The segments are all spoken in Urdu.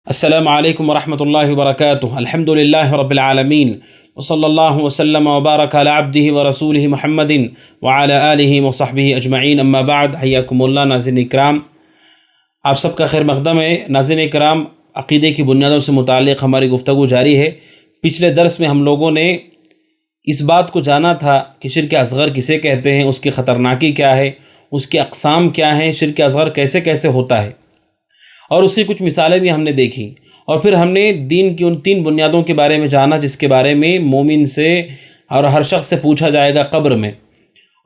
السلام علیکم ورحمۃ اللہ وبرکاتہ۔ الحمد للہ رب العالمین وصلی اللہ وسلم وبارک علی عبدہ ورسولہ محمد وعلی آلہ وصحبہ اجمعین، اما بعد، حیاکم اللہ۔ ناظرین اکرام، آپ سب کا خیر مقدم ہے۔ ناظرین اکرام، عقیدے کی بنیادوں سے متعلق ہماری گفتگو جاری ہے۔ پچھلے درس میں ہم لوگوں نے اس بات کو جانا تھا کہ شرک اصغر کسے کہتے ہیں، اس کی خطرناکی کیا ہے، اس کی اقسام کیا ہیں، شرک اصغر کیسے کیسے ہوتا ہے، اور اس کی کچھ مثالیں بھی ہم نے دیکھی۔ اور پھر ہم نے دین کی ان 3 بنیادوں کے بارے میں جانا جس کے بارے میں مومن سے اور ہر شخص سے پوچھا جائے گا قبر میں۔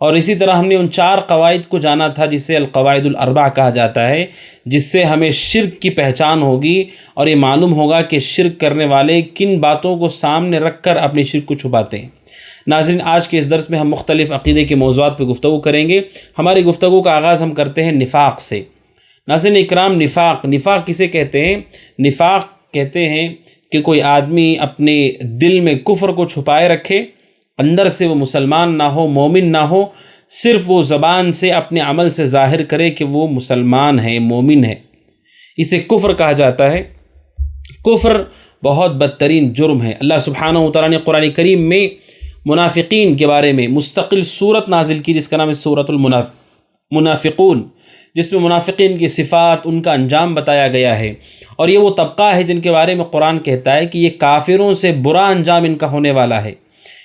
اور اسی طرح ہم نے ان 4 قواعد کو جانا تھا جسے القواعد الاربع کہا جاتا ہے، جس سے ہمیں شرک کی پہچان ہوگی اور یہ معلوم ہوگا کہ شرک کرنے والے کن باتوں کو سامنے رکھ کر اپنی شرک کو چھپاتے ہیں۔ ناظرین، آج کے اس درس میں ہم مختلف عقیدے کے موضوعات پہ گفتگو کریں گے۔ ہماری گفتگو کا آغاز ہم کرتے ہیں نفاق سے۔ ناظرین اکرام، نفاق کسے کہتے ہیں؟ نفاق کہتے ہیں کہ کوئی آدمی اپنے دل میں کفر کو چھپائے رکھے، اندر سے وہ مسلمان نہ ہو، مومن نہ ہو، صرف وہ زبان سے اپنے عمل سے ظاہر کرے کہ وہ مسلمان ہے، مومن ہے، اسے کفر کہا جاتا ہے۔ کفر بہت بدترین جرم ہے۔ اللہ سبحانہ وتعالیٰ نے قرآن کریم میں منافقین کے بارے میں مستقل صورت نازل کی جس کا نام ہے سورۃ المنافقون، جس میں منافقین کی صفات، ان کا انجام بتایا گیا ہے۔ اور یہ وہ طبقہ ہے جن کے بارے میں قرآن کہتا ہے کہ یہ کافروں سے برا انجام ان کا ہونے والا ہے۔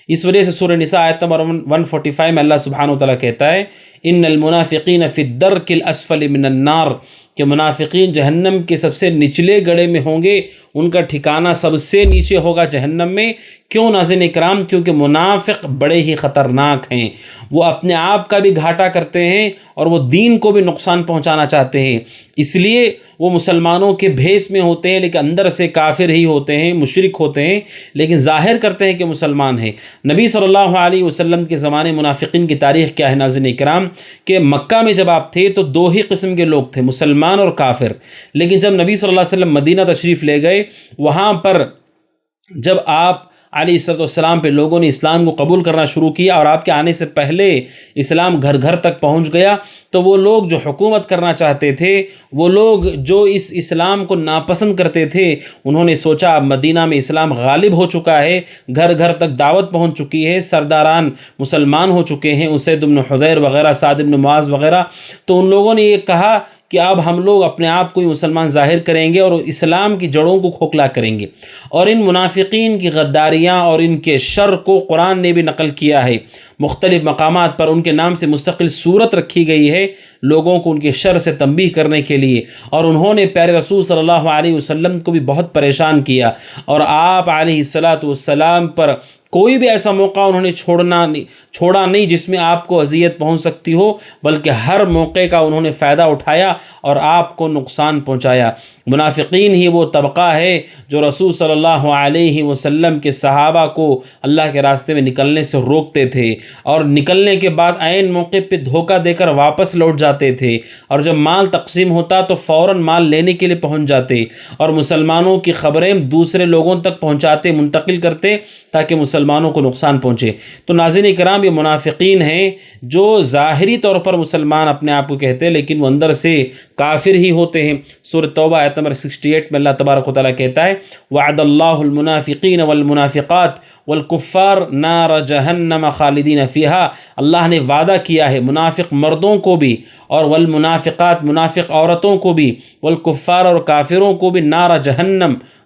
اس وجہ سے سورہ نساء آیت نمبر 145 میں اللہ سبحانہ وتعالیٰ کہتا ہے ان المنافقین فی الدرک الاسفل من النار، کہ منافقین جہنم کے سب سے نچلے گڑھے میں ہوں گے، ان کا ٹھکانہ سب سے نیچے ہوگا جہنم میں۔ کیوں ناظرین اکرام؟ کیونکہ منافق بڑے ہی خطرناک ہیں۔ وہ اپنے آپ کا بھی گھاٹا کرتے ہیں اور وہ دین کو بھی نقصان پہنچانا چاہتے ہیں، اس لیے وہ مسلمانوں کے بھیس میں ہوتے ہیں لیکن اندر سے کافر ہی ہوتے ہیں، مشرک ہوتے ہیں، لیکن ظاہر کرتے ہیں کہ مسلمان ہیں۔ نبی صلی اللہ علیہ وسلم کے زمانے منافقین کی تاریخ کیا ہے ناظرین اکرام؟ کہ مکہ میں جب آپ تھے تو 2 ہی قسم کے لوگ تھے، مسلمان اور کافر۔ لیکن جب نبی صلی اللہ علیہ وسلم مدینہ تشریف لے گئے، وہاں پر جب آپ علیہ السلام پہ لوگوں نے اسلام کو قبول کرنا شروع کیا اور آپ کے آنے سے پہلے اسلام گھر گھر تک پہنچ گیا، تو وہ لوگ جو حکومت کرنا چاہتے تھے، وہ لوگ جو اس اسلام کو ناپسند کرتے تھے، انہوں نے سوچا اب مدینہ میں اسلام غالب ہو چکا ہے، گھر گھر تک دعوت پہنچ چکی ہے، سرداران مسلمان ہو چکے ہیں، اسید بن حضیر وغیرہ، سعد بن معاذ وغیرہ، تو ان لوگوں نے یہ کہا کہ اب ہم لوگ اپنے آپ کو ہی مسلمان ظاہر کریں گے اور اسلام کی جڑوں کو کھوکھلا کریں گے۔ اور ان منافقین کی غداریاں اور ان کے شر کو قرآن نے بھی نقل کیا ہے، مختلف مقامات پر ان کے نام سے مستقل صورت رکھی گئی ہے لوگوں کو ان کے شر سے تنبیہ کرنے کے لیے۔ اور انہوں نے پیارے رسول صلی اللہ علیہ وسلم کو بھی بہت پریشان کیا، اور آپ علیہ السلام پر کوئی بھی ایسا موقع انہوں نے چھوڑا نہیں جس میں آپ کو اذیت پہنچ سکتی ہو، بلکہ ہر موقع کا انہوں نے فائدہ اٹھایا اور آپ کو نقصان پہنچایا۔ منافقین ہی وہ طبقہ ہے جو رسول صلی اللہ علیہ وسلم کے صحابہ کو اللہ کے راستے میں نکلنے سے روکتے تھے، اور نکلنے کے بعد عین موقع پہ دھوکہ دے کر واپس لوٹ جاتے تھے، اور جب مال تقسیم ہوتا تو فوراً مال لینے کے لیے پہنچ جاتے، اور مسلمانوں کی خبریں دوسرے لوگوں تک پہنچاتے، منتقل کرتے تاکہ مسلمانوں کو نقصان پہنچے۔ تو ناظرین کرام، یہ منافقین ہیں جو ظاہری طور پر مسلمان اپنے آپ کو کہتے ہیں لیکن وہ اندر سے کافر ہی ہوتے ہیں۔ سورۃ توبہ آیت نمبر 68 میں اللہ تبارک و تعالیٰ کہتا ہے وعد اللہ المنافقین والمنافقات والکفار نار جہنم خالدین فیہا، اللہ نے وعدہ کیا ہے منافق مردوں کو بھی اور والمنافقات منافق عورتوں کو بھی، والکفار اور کافروں کو بھی، نار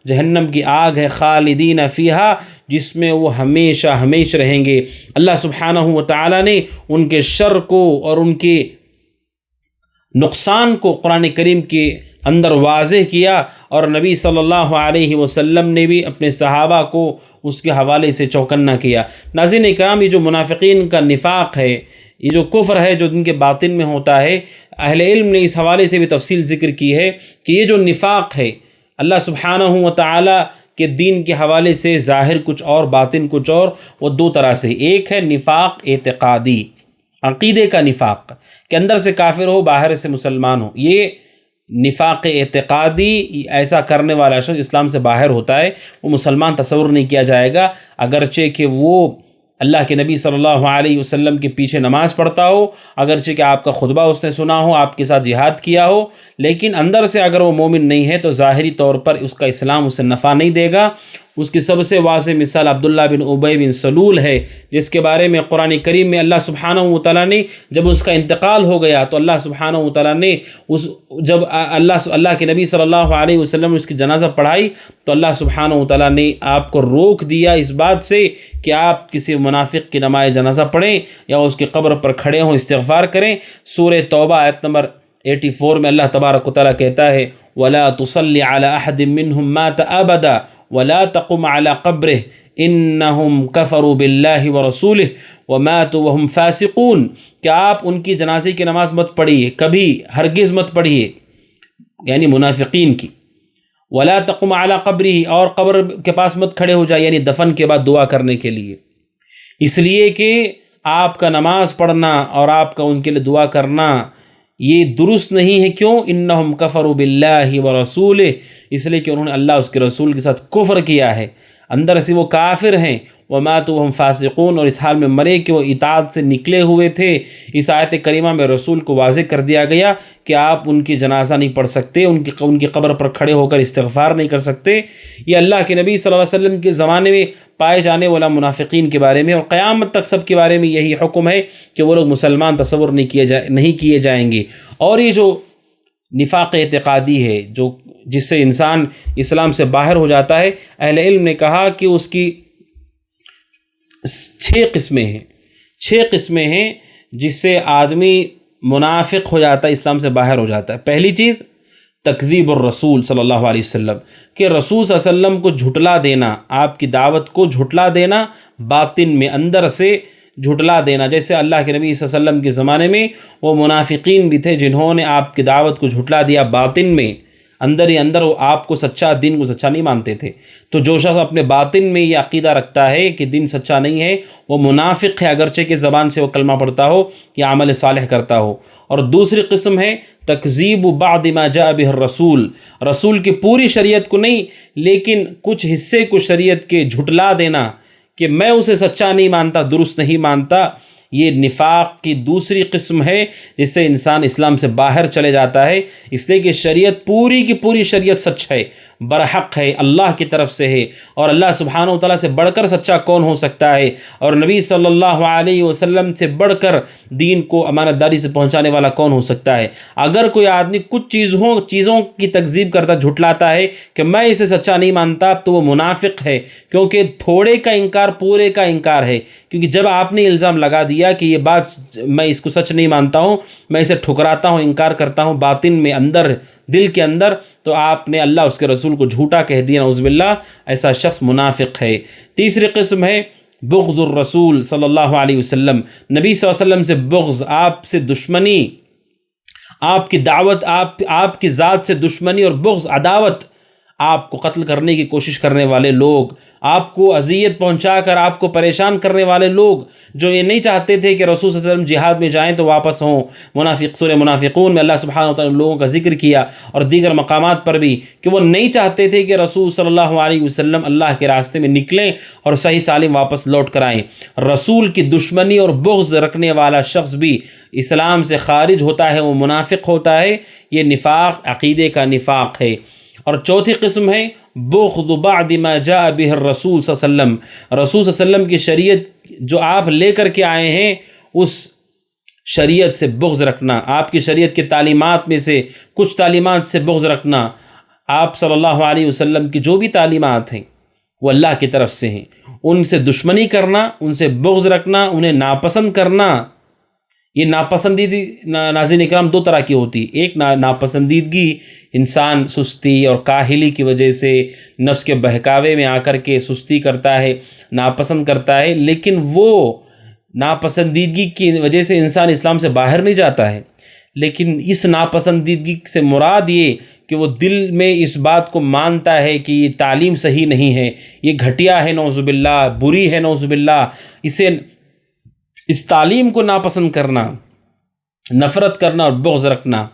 جہنم کی آگ ہے، خالدین فیہا، جس میں وہ ہمیشہ ہمیشہ رہیں گے۔ اللہ سبحانہ وتعالیٰ نے ان کے شر کو اور ان کے نقصان کو قرآن کریم کے اندر واضح کیا، اور نبی صلی اللہ علیہ وسلم نے بھی اپنے صحابہ کو اس کے حوالے سے چوکنا کیا۔ ناظرین اکرام، یہ جو منافقین کا نفاق ہے، یہ جو کفر ہے جو ان کے باطن میں ہوتا ہے، اہل علم نے اس حوالے سے بھی تفصیل ذکر کی ہے کہ یہ جو نفاق ہے اللہ سبحانہ وتعالی کے دین کے حوالے سے ظاہر کچھ اور باطن کچھ اور، وہ 2 طرح سے۔ ایک ہے نفاق اعتقادی، عقیدے کا نفاق کہ اندر سے کافر ہو باہر سے مسلمان ہو، یہ نفاق اعتقادی، ایسا کرنے والا شخص اسلام سے باہر ہوتا ہے، وہ مسلمان تصور نہیں کیا جائے گا، اگرچہ کہ وہ اللہ کے نبی صلی اللہ علیہ وسلم کے پیچھے نماز پڑھتا ہو، اگرچہ کہ آپ کا خطبہ اس نے سنا ہو، آپ کے ساتھ جہاد کیا ہو، لیکن اندر سے اگر وہ مومن نہیں ہے تو ظاہری طور پر اس کا اسلام اسے نفع نہیں دے گا۔ اس کی سب سے واضح مثال عبداللہ بن ابی بن سلول ہے، جس کے بارے میں قرآن کریم میں اللہ سبحانہ وتعالیٰ نے جب اس کا انتقال ہو گیا تو اللہ سبحانہ وتعالیٰ نے جب اللہ کے نبی صلی اللہ علیہ وسلم نے اس کی جنازہ پڑھائی تو اللہ سبحانہ وتعالیٰ نے آپ کو روک دیا اس بات سے کہ آپ کسی منافق کی نماز جنازہ پڑھیں یا اس کی قبر پر کھڑے ہوں استغفار کریں۔ سورہ توبہ آیت نمبر 84 میں اللہ تبارک و تعالیٰ کہتا ہے وَلَا تُصَلِّ عَلَىٰ أَحَدٍ مِّنْهُمْ مَاتَ أَبَدًا وَلَا تَقُمْ عَلَىٰ قَبْرِهِ إِنَّهُمْ كَفَرُوا بِاللَّهِ وَرَسُولِهِ وَمَاتُوا وَهُمْ فَاسِقُونَ کہ آپ ان کی جنازے کی نماز مت پڑھیے، کبھی ہرگز مت پڑھیے، یعنی منافقین کی۔ وَلَا تَقُمْ عَلَىٰ قَبْرِهِ اور قبر کے پاس مت کھڑے ہو جائے، یعنی دفن کے بعد دعا کرنے کے لیے، اس لیے کہ آپ کا نماز پڑھنا اور آپ کا ان کے لیے دعا کرنا یہ درست نہیں ہے۔ کیوں؟ انہم کفروا باللہ ورسولہ، اس لیے کہ انہوں نے اللہ اس کے رسول کے ساتھ کفر کیا ہے، اندر سے وہ کافر ہیں۔ وماتوا وہم فاسقون، اور اس حال میں مرے کہ وہ اطاعت سے نکلے ہوئے تھے۔ اس آیت کریمہ میں رسول کو واضح کر دیا گیا کہ آپ ان کی جنازہ نہیں پڑھ سکتے، ان کی قبر پر کھڑے ہو کر استغفار نہیں کر سکتے۔ یہ اللہ کے نبی صلی اللہ علیہ وسلم کے زمانے میں پائے جانے والا منافقین کے بارے میں، اور قیامت تک سب کے بارے میں یہی حکم ہے کہ وہ لوگ مسلمان تصور نہیں کیے جائیں گے۔ اور یہ جو نفاق اعتقادی ہے جس سے انسان اسلام سے باہر ہو جاتا ہے، اہل علم نے کہا کہ اس کی 6 قسمیں ہیں جس سے آدمی منافق ہو جاتا ہے، اسلام سے باہر ہو جاتا ہے۔ پہلی چیز تکذیب الرسول صلی اللہ علیہ وسلم، کہ رسول صلی اللہ علیہ وسلم کو جھٹلا دینا، آپ کی دعوت کو جھٹلا دینا، باطن میں اندر سے جھٹلا دینا۔ جیسے اللہ کے نبی صلی اللہ علیہ وسلم کے زمانے میں وہ منافقین بھی تھے جنہوں نے آپ کی دعوت کو جھٹلا دیا باطن میں، اندر ہی اندر وہ آپ کو سچا، دین کو سچا نہیں مانتے تھے۔ تو جو شخص اپنے باطن میں یہ عقیدہ رکھتا ہے کہ دین سچا نہیں ہے، وہ منافق ہے، اگرچہ کہ زبان سے وہ کلمہ پڑھتا ہو یا عمل صالح کرتا ہو۔ اور دوسری قسم ہے تکذیب بعض ما جاء به الرسول، رسول کی پوری شریعت کو نہیں لیکن کچھ حصے کو شریعت کے جھٹلا دینا کہ میں اسے سچا نہیں مانتا، درست نہیں مانتا۔ یہ نفاق کی دوسری قسم ہے جس سے انسان اسلام سے باہر چلے جاتا ہے، اس لیے کہ شریعت پوری کی پوری شریعت سچ ہے، برحق ہے، اللہ کی طرف سے ہے، اور اللہ سبحانہ و تعالیٰ سے بڑھ کر سچا کون ہو سکتا ہے، اور نبی صلی اللہ علیہ وسلم سے بڑھ کر دین کو امانت داری سے پہنچانے والا کون ہو سکتا ہے۔ اگر کوئی آدمی کچھ چیزوں کی تکذیب کرتا، جھٹلاتا ہے کہ میں اسے سچا نہیں مانتا، تو وہ منافق ہے، کیونکہ تھوڑے کا انکار پورے کا انکار ہے۔ کیونکہ جب آپ نے الزام لگا دیا کہ یہ بات میں اس کو سچ نہیں مانتا ہوں، میں اسے ٹھکراتا ہوں، انکار کرتا ہوں باطن میں، اندر دل کے اندر، تو آپ نے اللہ اس کے رسول کو جھوٹا کہہ دیا، نعوذ باللہ، ایسا شخص منافق ہے۔ تیسری قسم ہے بغض الرسول صلی اللہ علیہ وسلم، نبی صلی اللہ علیہ وسلم سے بغض، آپ سے دشمنی، آپ کی دعوت، آپ کی ذات سے دشمنی اور بغض، عداوت، آپ کو قتل کرنے کی کوشش کرنے والے لوگ، آپ کو اذیت پہنچا کر آپ کو پریشان کرنے والے لوگ، جو یہ نہیں چاہتے تھے کہ رسول صلی اللہ علیہ وسلم جہاد میں جائیں تو واپس ہوں۔ سورہ منافقون میں اللہ سبحانہ و تعالیٰ نے لوگوں کا ذکر کیا، اور دیگر مقامات پر بھی، کہ وہ نہیں چاہتے تھے کہ رسول صلی اللہ علیہ وسلم اللہ کے راستے میں نکلیں اور صحیح سالم واپس لوٹ کر آئیں۔ رسول کی دشمنی اور بغض رکھنے والا شخص بھی اسلام سے خارج ہوتا ہے، وہ منافق ہوتا ہے۔ یہ نفاق عقیدے کا نفاق ہے۔ اور چوتھی قسم ہے بغض بعد ما جاء به الرسول صلی اللہ علیہ وسلم، رسول صلی اللہ علیہ وسلم کی شریعت جو آپ لے کر کے آئے ہیں، اس شریعت سے بغض رکھنا، آپ کی شریعت کی تعلیمات میں سے کچھ تعلیمات سے بغض رکھنا۔ آپ صلی اللہ علیہ وسلم کی جو بھی تعلیمات ہیں وہ اللہ کی طرف سے ہیں، ان سے دشمنی کرنا، ان سے بغض رکھنا، انہیں ناپسند کرنا۔ یہ ناپسندیدگی ناظرین اکرام 2 طرح کی ہوتی ہے۔ ایک ناپسندیدگی انسان سستی اور کاہلی کی وجہ سے نفس کے بہکاوے میں آ کر کے سستی کرتا ہے، ناپسند کرتا ہے، لیکن وہ ناپسندیدگی کی وجہ سے انسان اسلام سے باہر نہیں جاتا ہے۔ لیکن اس ناپسندیدگی سے مراد یہ کہ وہ دل میں اس بات کو مانتا ہے کہ یہ تعلیم صحیح نہیں ہے، یہ گھٹیا ہے، نعوذ باللہ، بری ہے، نعوذ باللہ، اس تعلیم کو ناپسند کرنا، نفرت کرنا اور بغض رکھنا۔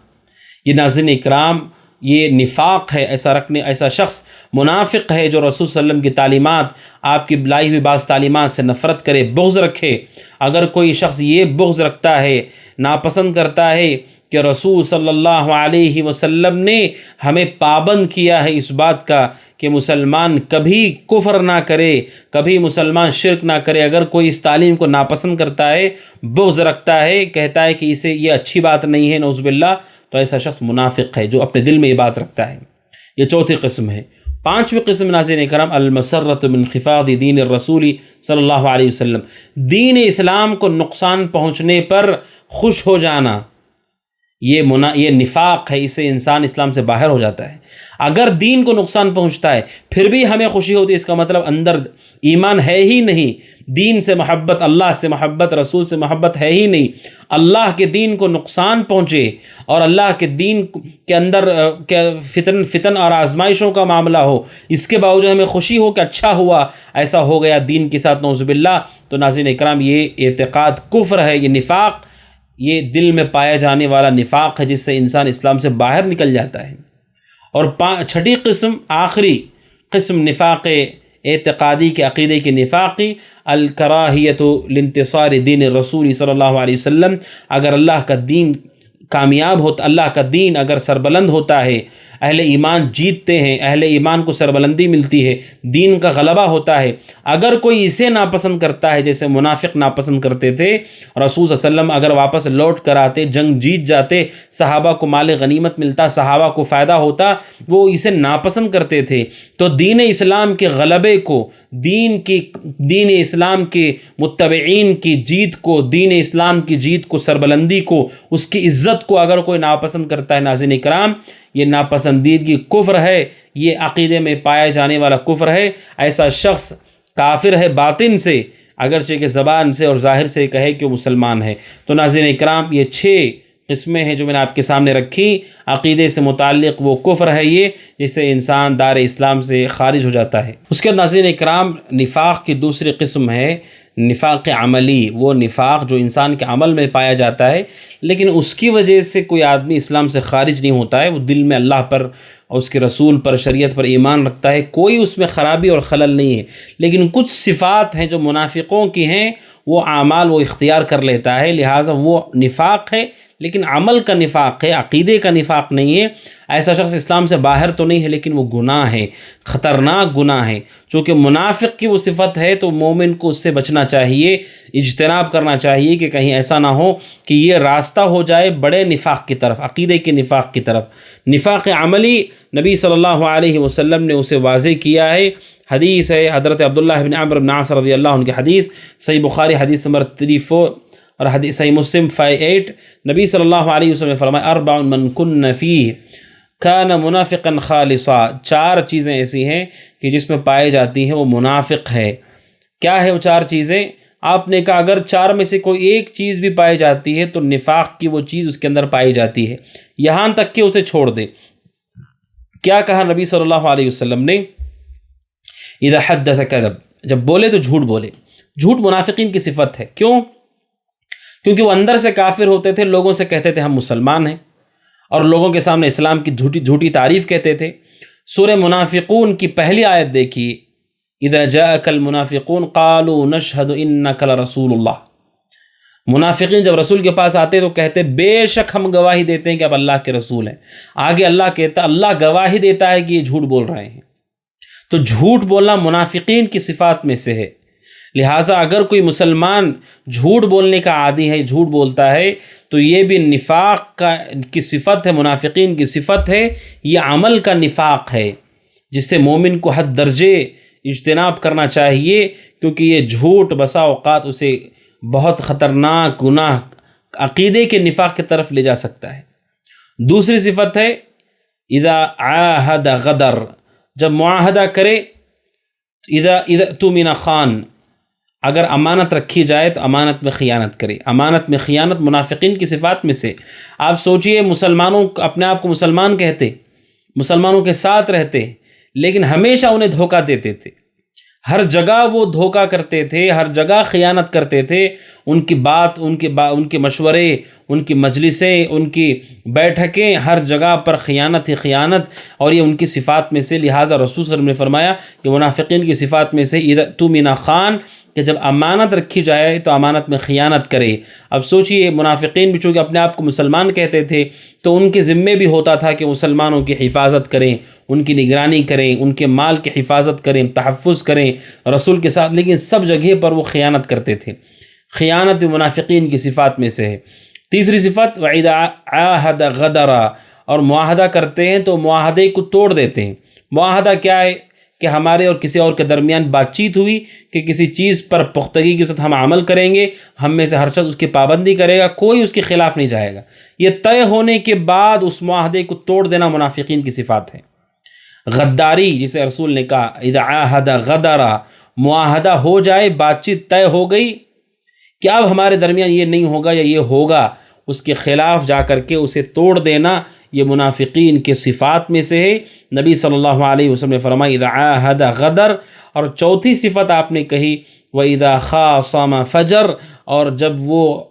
یہ ناظرین اکرام یہ نفاق ہے، ایسا شخص منافق ہے جو رسول صلی اللہ علیہ وسلم کی تعلیمات، آپ کی لائی ہوئی بعض تعلیمات سے نفرت کرے، بغض رکھے۔ اگر کوئی شخص یہ بغض رکھتا ہے، ناپسند کرتا ہے کہ رسول صلی اللہ علیہ وسلم نے ہمیں پابند کیا ہے اس بات کا کہ مسلمان کبھی کفر نہ کرے، کبھی مسلمان شرک نہ کرے، اگر کوئی اس تعلیم کو ناپسند کرتا ہے، بغض رکھتا ہے، کہتا ہے کہ اسے یہ اچھی بات نہیں ہے، نعوذ باللہ، تو ایسا شخص منافق ہے جو اپنے دل میں یہ بات رکھتا ہے۔ یہ چوتھی قسم ہے۔ پانچویں قسم ناظرین کرام، المسرۃ من انخفاض دین الرسول صلی اللہ علیہ وسلم، دین اسلام کو نقصان پہنچنے پر خوش ہو جانا، یہ نفاق ہے، اس سے انسان اسلام سے باہر ہو جاتا ہے۔ اگر دین کو نقصان پہنچتا ہے پھر بھی ہمیں خوشی ہوتی ہے، اس کا مطلب اندر ایمان ہے ہی نہیں، دین سے محبت، اللہ سے محبت، رسول سے محبت ہے ہی نہیں۔ اللہ کے دین کو نقصان پہنچے اور اللہ کے دین کے اندر فتن اور آزمائشوں کا معاملہ ہو، اس کے باوجود ہمیں خوشی ہو کہ اچھا ہوا، ایسا ہو گیا دین کے ساتھ، نعوذ باللہ، تو ناظرین اکرام یہ اعتقاد کفر ہے، یہ نفاق، یہ دل میں پایا جانے والا نفاق ہے جس سے انسان اسلام سے باہر نکل جاتا ہے۔ اور چھٹی قسم، آخری قسم نفاق اعتقادی کے عقیدے کی نفاقی، الکراہیت لانتصار دین الرسول صلی اللہ علیہ وسلم، اگر اللہ کا دین کامیاب ہوتا، اللہ کا دین اگر سربلند ہوتا ہے، اہل ایمان جیتتے ہیں، اہل ایمان کو سربلندی ملتی ہے، دین کا غلبہ ہوتا ہے، اگر کوئی اسے ناپسند کرتا ہے جیسے منافق ناپسند کرتے تھے، رسول صلی اللہ علیہ وسلم اگر واپس لوٹ کر آتے، جنگ جیت جاتے، صحابہ کو مال غنیمت ملتا، صحابہ کو فائدہ ہوتا، وہ اسے ناپسند کرتے تھے، تو دین اسلام کے غلبے کو، دین اسلام کے متبعین کی جیت کو، دین اسلام کی جیت کو، سربلندی کو، اس کی عزت کو اگر کوئی ناپسند کرتا ہے، ناظرین اکرام، یہ ناپسندیدگی کفر ہے، یہ عقیدے میں پائے جانے والا کفر ہے۔ ایسا شخص کافر ہے باطن سے، اگرچہ کہ زبان سے اور ظاہر سے کہے کہ وہ مسلمان ہے۔ تو ناظرین اکرام، یہ 6 قسمیں ہیں جو میں نے آپ کے سامنے رکھی، عقیدے سے متعلق وہ کفر ہے یہ، جس سے انسان دار اسلام سے خارج ہو جاتا ہے۔ اس کے بعد ناظرین اکرام، نفاق کی دوسری قسم ہے نفاق عملی، وہ نفاق جو انسان کے عمل میں پایا جاتا ہے، لیکن اس کی وجہ سے کوئی آدمی اسلام سے خارج نہیں ہوتا ہے، وہ دل میں اللہ پر اور اس کے رسول پر، شریعت پر ایمان رکھتا ہے، کوئی اس میں خرابی اور خلل نہیں ہے، لیکن کچھ صفات ہیں جو منافقوں کی ہیں، وہ اعمال وہ اختیار کر لیتا ہے، لہٰذا وہ نفاق ہے، لیکن عمل کا نفاق ہے، عقیدے کا نفاق نہیں ہے۔ ایسا شخص اسلام سے باہر تو نہیں ہے لیکن وہ گناہ ہے، خطرناک گناہ ہے، چونکہ منافق کی وہ صفت ہے تو مومن کو اس سے بچنا چاہیے، اجتناب کرنا چاہیے کہ کہیں ایسا نہ ہو کہ یہ راستہ ہو جائے بڑے نفاق کی طرف، عقیدے کے نفاق کی طرف۔ نفاق عملی نبی صلی اللہ علیہ وسلم نے اسے واضح کیا ہے، حدیث ہے حضرت عبداللہ بن عمرو بن عاص رضی اللہ عنہ کی حدیث، صحیح بخاری حدیث نمبر 34 اور حدیث صحیح مسلم 58، نبی صلی اللہ علیہ وسلم نے فرمایا، 4 من کن فیہ کان منافقا خالصا، 4 چیزیں ایسی ہیں کہ جس میں پائی جاتی ہیں وہ منافق ہے۔ کیا ہے وہ 4 چیزیں؟ آپ نے کہا اگر 4 میں سے کوئی ایک چیز بھی پائی جاتی ہے تو نفاق کی وہ چیز اس کے اندر پائی جاتی ہے، یہاں تک کہ اسے چھوڑ دے۔ کیا کہا نبی صلی اللہ علیہ وسلم نے؟ اذا حدث کذب، جب بولے تو جھوٹ بولے۔ جھوٹ منافقین کی صفت ہے، کیوں؟ کیونکہ وہ اندر سے کافر ہوتے تھے، لوگوں سے کہتے تھے ہم مسلمان ہیں، اور لوگوں کے سامنے اسلام کی جھوٹی تعریف کہتے تھے۔ سورہ منافقون کی پہلی آیت دیکھیے، اذا جاءک المنافقون قالوا نشهد انک لرسول اللہ۔ منافقین جب رسول کے پاس آتے تو کہتے بے شک ہم گواہی دیتے ہیں کہ اب اللہ کے رسول ہیں۔ آگے اللہ کہتا، اللہ گواہی دیتا ہے کہ یہ جھوٹ بول رہے ہیں۔ تو جھوٹ بولنا منافقین کی صفات میں سے ہے، لہٰذا اگر کوئی مسلمان جھوٹ بولنے کا عادی ہے، جھوٹ بولتا ہے، تو یہ بھی نفاق کی صفت ہے، منافقین کی صفت ہے، یہ عمل کا نفاق ہے جس سے مومن کو حد درجے اجتناب کرنا چاہیے، کیونکہ یہ جھوٹ بسا اوقات اسے بہت خطرناک گناہ، عقیدے کے نفاق کی طرف لے جا سکتا ہے۔ دوسری صفت ہے اذا عاہد غدر، جب معاہدہ کرے، اذا اؤتمن خان، اگر امانت رکھی جائے تو امانت میں خیانت کرے۔ امانت میں خیانت منافقین کی صفات میں سے۔ آپ سوچئے، مسلمانوں اپنے آپ کو مسلمان کہتے، مسلمانوں کے ساتھ رہتے، لیکن ہمیشہ انہیں دھوکہ دیتے تھے۔ ہر جگہ وہ دھوکہ کرتے تھے، ہر جگہ خیانت کرتے تھے، ان کی بات، ان کے مشورے، ان کی مجلسیں، ان کی بیٹھکیں، ہر جگہ پر خیانت ہی خیانت، اور یہ ان کی صفات میں سے۔ لہٰذا رسول صلی اللہ علیہ وسلم نے فرمایا کہ منافقین کی صفات میں سے اذا اؤتمن خان، کہ جب امانت رکھی جائے تو امانت میں خیانت کرے۔ اب سوچئے، منافقین بھی چونکہ اپنے آپ کو مسلمان کہتے تھے تو ان کے ذمے بھی ہوتا تھا کہ مسلمانوں کی حفاظت کریں، ان کی نگرانی کریں، ان کے مال کی حفاظت کریں، تحفظ کریں رسول کے ساتھ، لیکن سب جگہ پر وہ خیانت کرتے تھے۔ خیانت منافقین کی صفات میں سے ہے۔ تیسری صفت وَإِذَا عَاهَدَ غَدَرَ، اور معاہدہ کرتے ہیں تو معاہدے کو توڑ دیتے ہیں۔ معاہدہ کیا ہے؟ کہ ہمارے اور کسی اور کے درمیان بات چیت ہوئی کہ کسی چیز پر پختگی کے ساتھ ہم عمل کریں گے، ہم میں سے ہر شخص اس کی پابندی کرے گا، کوئی اس کے خلاف نہیں جائے گا، یہ طے ہونے کے بعد اس معاہدے کو توڑ دینا منافقین کی صفات ہے۔ غداری، جسے رسول نے کہا اذا عاہد غدر، معاہدہ ہو جائے، بات چیت طے ہو گئی کہ اب ہمارے درمیان یہ نہیں ہوگا یا یہ ہوگا، اس کے خلاف جا کر کے اسے توڑ دینا، یہ منافقین کے صفات میں سے ہے۔ نبی صلی اللہ علیہ وسلم نے فرمایا اذا عاہد غدر، اور چوتھی صفت آپ نے کہی وَإِذَا خَاصَمَ فَجَرَ، اور جب وہ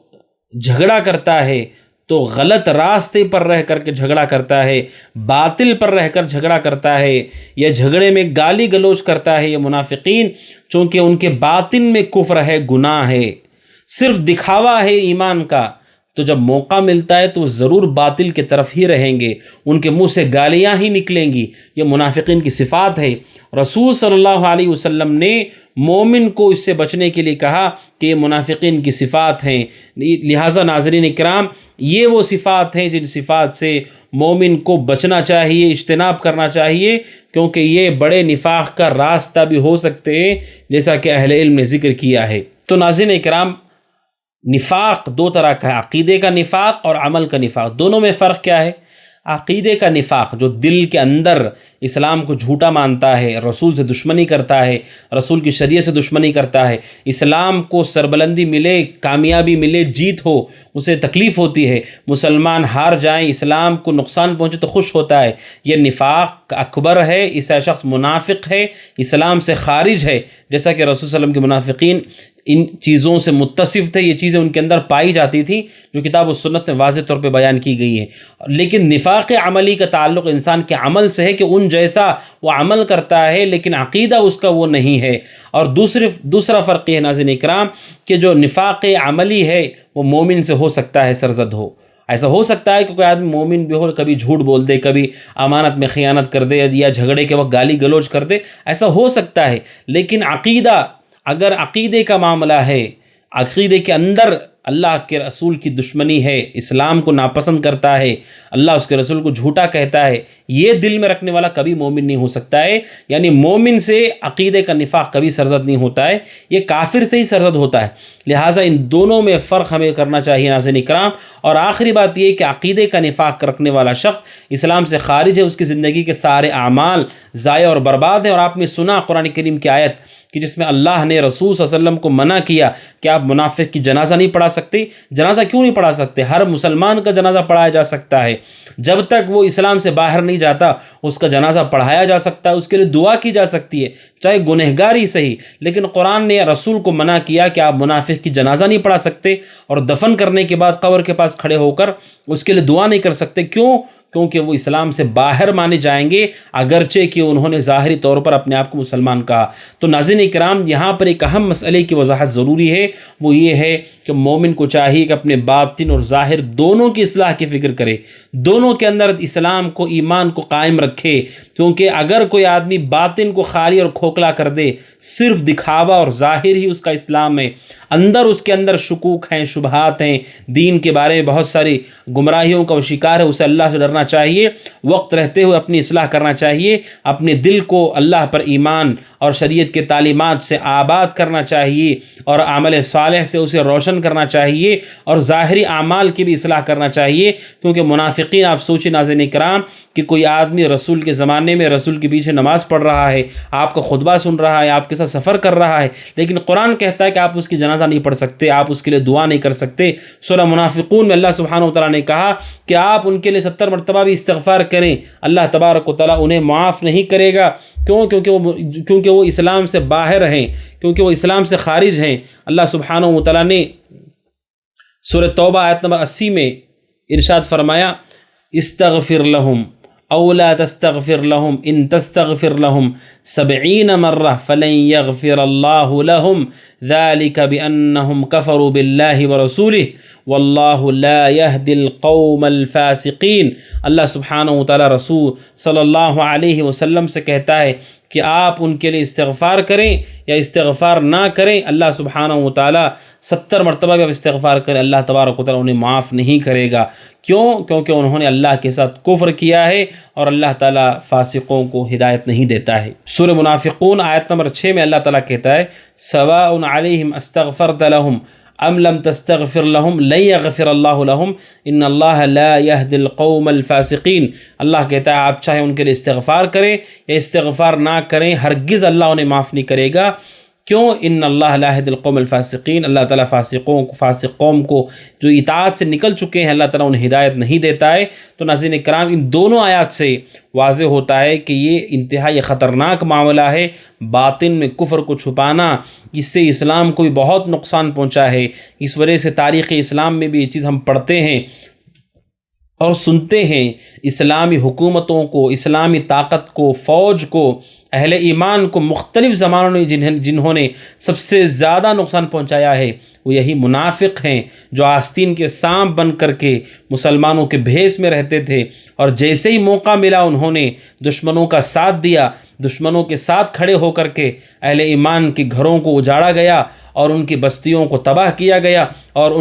جھگڑا کرتا ہے تو غلط راستے پر رہ کر کے جھگڑا کرتا ہے، باطل پر رہ کر جھگڑا کرتا ہے، یا جھگڑے میں گالی گلوچ کرتا ہے۔ یہ منافقین چونکہ ان کے باطن میں کفر ہے، گناہ ہے، صرف دکھاوا ہے ایمان کا، تو جب موقع ملتا ہے تو وہ ضرور باطل کے طرف ہی رہیں گے، ان کے منہ سے گالیاں ہی نکلیں گی۔ یہ منافقین کی صفات ہے۔ رسول صلی اللہ علیہ وسلم نے مومن کو اس سے بچنے کے لیے کہا کہ یہ منافقین کی صفات ہیں۔ لہٰذا ناظرین اکرام، یہ وہ صفات ہیں جن صفات سے مومن کو بچنا چاہیے، اجتناب کرنا چاہیے، کیونکہ یہ بڑے نفاق کا راستہ بھی ہو سکتے ہیں، جیسا کہ اہل علم نے ذکر کیا ہے۔ تو ناظرین اکرام، نفاق دو طرح کا ہے، عقیدے کا نفاق اور عمل کا نفاق۔ دونوں میں فرق کیا ہے؟ عقیدے کا نفاق جو دل کے اندر اسلام کو جھوٹا مانتا ہے، رسول سے دشمنی کرتا ہے، رسول کی شریعت سے دشمنی کرتا ہے، اسلام کو سربلندی ملے، کامیابی ملے، جیت ہو، اسے تکلیف ہوتی ہے، مسلمان ہار جائیں، اسلام کو نقصان پہنچے تو خوش ہوتا ہے، یہ نفاق اکبر ہے، ایسا شخص منافق ہے، اسلام سے خارج ہے۔ جیسا کہ رسول صلی اللہ علیہ وسلم کے منافقین ان چیزوں سے متصف تھے، یہ چیزیں ان کے اندر پائی جاتی تھیں جو کتاب و سنت میں واضح طور پہ بیان کی گئی ہیں۔ لیکن نفاق عملی کا تعلق انسان کے عمل سے ہے کہ ان جیسا وہ عمل کرتا ہے لیکن عقیدہ اس کا وہ نہیں ہے۔ اور دوسرا فرق یہ ہے ناظرین اکرام کہ جو نفاق عملی ہے وہ مومن سے ہو سکتا ہے سرزد ہو۔ ایسا ہو سکتا ہے کہ کوئی آدمی مومن بھی ہو، کبھی جھوٹ بول دے، کبھی امانت میں خیانت کر دے، یا جھگڑے کے وقت گالی گلوچ کر دے، ایسا ہو سکتا ہے۔ لیکن عقیدہ، اگر عقیدے کا معاملہ ہے، عقیدے کے اندر اللہ کے رسول کی دشمنی ہے، اسلام کو ناپسند کرتا ہے، اللہ اس کے رسول کو جھوٹا کہتا ہے، یہ دل میں رکھنے والا کبھی مومن نہیں ہو سکتا ہے۔ یعنی مومن سے عقیدے کا نفاق کبھی سرزد نہیں ہوتا ہے، یہ کافر سے ہی سرزد ہوتا ہے۔ لہٰذا ان دونوں میں فرق ہمیں کرنا چاہیے ناظرین اکرام۔ اور آخری بات یہ کہ عقیدے کا نفاق رکھنے والا شخص اسلام سے خارج ہے، اس کی زندگی کے سارے اعمال ضائع اور برباد ہیں۔ اور آپ نے سنا قرآن کریم کی آیت کہ جس میں اللہ نے رسول صلی اللہ علیہ وسلم کو منع کیا کہ آپ منافق کی جنازہ نہیں پڑھا سکتے۔ جنازہ کیوں نہیں پڑھا سکتے؟ ہر مسلمان کا جنازہ پڑھایا جا سکتا ہے، جب تک وہ اسلام سے باہر نہیں جاتا اس کا جنازہ پڑھایا جا سکتا ہے، اس کے لیے دعا کی جا سکتی ہے، چاہے گنہگار ہی صحیح۔ لیکن قرآن نے رسول کو منع کیا کہ آپ منافق کی جنازہ نہیں پڑھا سکتے، اور دفن کرنے کے بعد قبر کے پاس کھڑے ہو کر اس کے لیے دعا نہیں کر سکتے۔ کیوں؟ کیونکہ وہ اسلام سے باہر مانے جائیں گے، اگرچہ کہ انہوں نے ظاہری طور پر اپنے آپ کو مسلمان کہا۔ تو ناظرین اکرام، یہاں پر ایک اہم مسئلے کی وضاحت ضروری ہے، وہ یہ ہے کہ مومن کو چاہیے کہ اپنے باطن اور ظاہر دونوں کی اصلاح کی فکر کرے، دونوں کے اندر اسلام کو، ایمان کو قائم رکھے۔ کیونکہ اگر کوئی آدمی باطن کو خالی اور کھوکھلا کر دے، صرف دکھاوا اور ظاہر ہی اس کا اسلام ہے، اندر اس کے اندر شکوک ہیں، شبہات ہیں، دین کے بارے میں بہت ساری گمراہیوں کا وہ شکار ہے، اسے اللہ سے ڈرنا چاہیے، وقت رہتے ہوئے اپنی اصلاح کرنا چاہیے، اپنے دل کو اللہ پر ایمان اور شریعت کے تعلیمات سے آباد کرنا چاہیے، اور عمل صالح سے اسے روشن کرنا چاہیے، اور ظاہری اعمال کی بھی اصلاح کرنا چاہیے۔ کیونکہ منافقین، آپ سوچیں ناظرین اکرام کہ کوئی آدمی رسول کے زمانے میں رسول کے پیچھے نماز پڑھ رہا ہے، آپ کا خطبہ سن رہا ہے، آپ کے ساتھ سفر کر رہا ہے، لیکن قرآن کہتا ہے کہ آپ اس کی جنازہ نہیں پڑھ سکتے، آپ اس کے لیے دعا نہیں کر سکتے۔ سورہ منافقون میں اللہ سبحانہ و تعالیٰ نے کہا کہ آپ ان کے لیے 70 مرتبہ مرتبہ بھی استغفار کریں اللہ تبارک و تعالیٰ انہیں معاف نہیں کرے گا. کیونکہ وہ اسلام سے باہر ہیں، کیونکہ وہ اسلام سے خارج ہیں. اللہ سبحانہ و تعالیٰ نے سورہ توبہ آیت نمبر 80 میں ارشاد فرمایا استغفر لہم او لا تستغفر لهم ان تستغفر لهم 70 مرة فلن يغفر الله لهم ذلك بأنهم كفروا بالله ورسوله والله لا يهدي القوم الفاسقين. اللہ سبحانہ وتعالی رسول صلی اللہ علیہ وسلم سے کہتا ہے کہ آپ ان کے لیے استغفار کریں یا استغفار نہ کریں. اللہ سبحانہ وتعالی 70 مرتبہ بھی آپ استغفار کریں، اللہ تبارک و تعالیٰ انہیں معاف نہیں کرے گا. کیونکہ انہوں نے اللہ کے ساتھ کفر کیا ہے اور اللہ تعالیٰ فاسقوں کو ہدایت نہیں دیتا ہے. سورہ منافقون آیت نمبر 6 میں اللہ تعالیٰ کہتا ہے سواء علیہم استغفرت لہم ام لم تستغفر لهم لن يغفر اللہ لهم ان اللہ لا يهدي القوم الفاسقین. اللہ کہتا ہے آپ چاہے ان کے لیے استغفار کریں یا استغفار نہ کریں، ہرگز اللہ انہیں معاف نہیں کرے گا. کیوں؟ ان اللہ لا يهدي القوم الفاسقین، اللہ تعالیٰ فاسق قوم کو جو اطاعت سے نکل چکے ہیں اللہ تعالیٰ انہیں ہدایت نہیں دیتا ہے. تو ناظرین کرام ان دونوں آیات سے واضح ہوتا ہے کہ یہ انتہائی خطرناک معاملہ ہے. باطن میں کفر کو چھپانا، اس سے اسلام کو بھی بہت نقصان پہنچا ہے. اس وجہ سے تاریخ اسلام میں بھی یہ چیز ہم پڑھتے ہیں اور سنتے ہیں. اسلامی حکومتوں کو، اسلامی طاقت کو، فوج کو، اہل ایمان کو مختلف زمانوں میں جنہوں نے سب سے زیادہ نقصان پہنچایا ہے وہ یہی منافق ہیں جو آستین کے سانپ بن کر کے مسلمانوں کے بھیس میں رہتے تھے، اور جیسے ہی موقع ملا انہوں نے دشمنوں کا ساتھ دیا. دشمنوں کے ساتھ کھڑے ہو کر کے اہل ایمان کے گھروں کو اجاڑا گیا اور ان کی بستیوں کو تباہ کیا گیا اور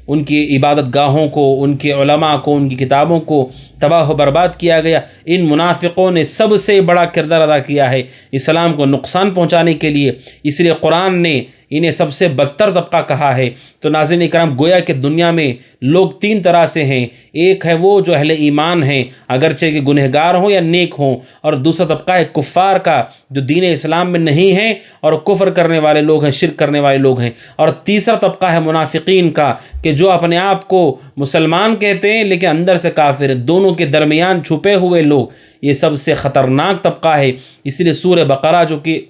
ان کی عبادت گاہوں کو، ان کے علماء کو، ان کی کتابوں کو تباہ و برباد کیا گیا. ان منافقوں نے سب سے بڑا کردار ادا کیا ہے اسلام کو نقصان پہنچانے کے لیے. اس لیے قرآن نے انہیں سب سے بدتر طبقہ کہا ہے. تو ناظرین اکرام گویا کہ دنیا میں لوگ 3 طرح سے ہیں. ایک ہے وہ جو اہل ایمان ہیں اگرچہ کہ گنہگار ہوں یا نیک ہوں، اور دوسرا طبقہ ہے کفار کا جو دین اسلام میں نہیں ہیں اور کفر کرنے والے لوگ ہیں، شرک کرنے والے لوگ ہیں. اور تیسرا طبقہ ہے منافقین کا کہ جو اپنے آپ کو مسلمان کہتے ہیں لیکن اندر سے کافر ہیں. دونوں کے درمیان چھپے ہوئے لوگ، یہ سب سے خطرناک طبقہ ہے. اس لیے سورہ بقرہ جو کہ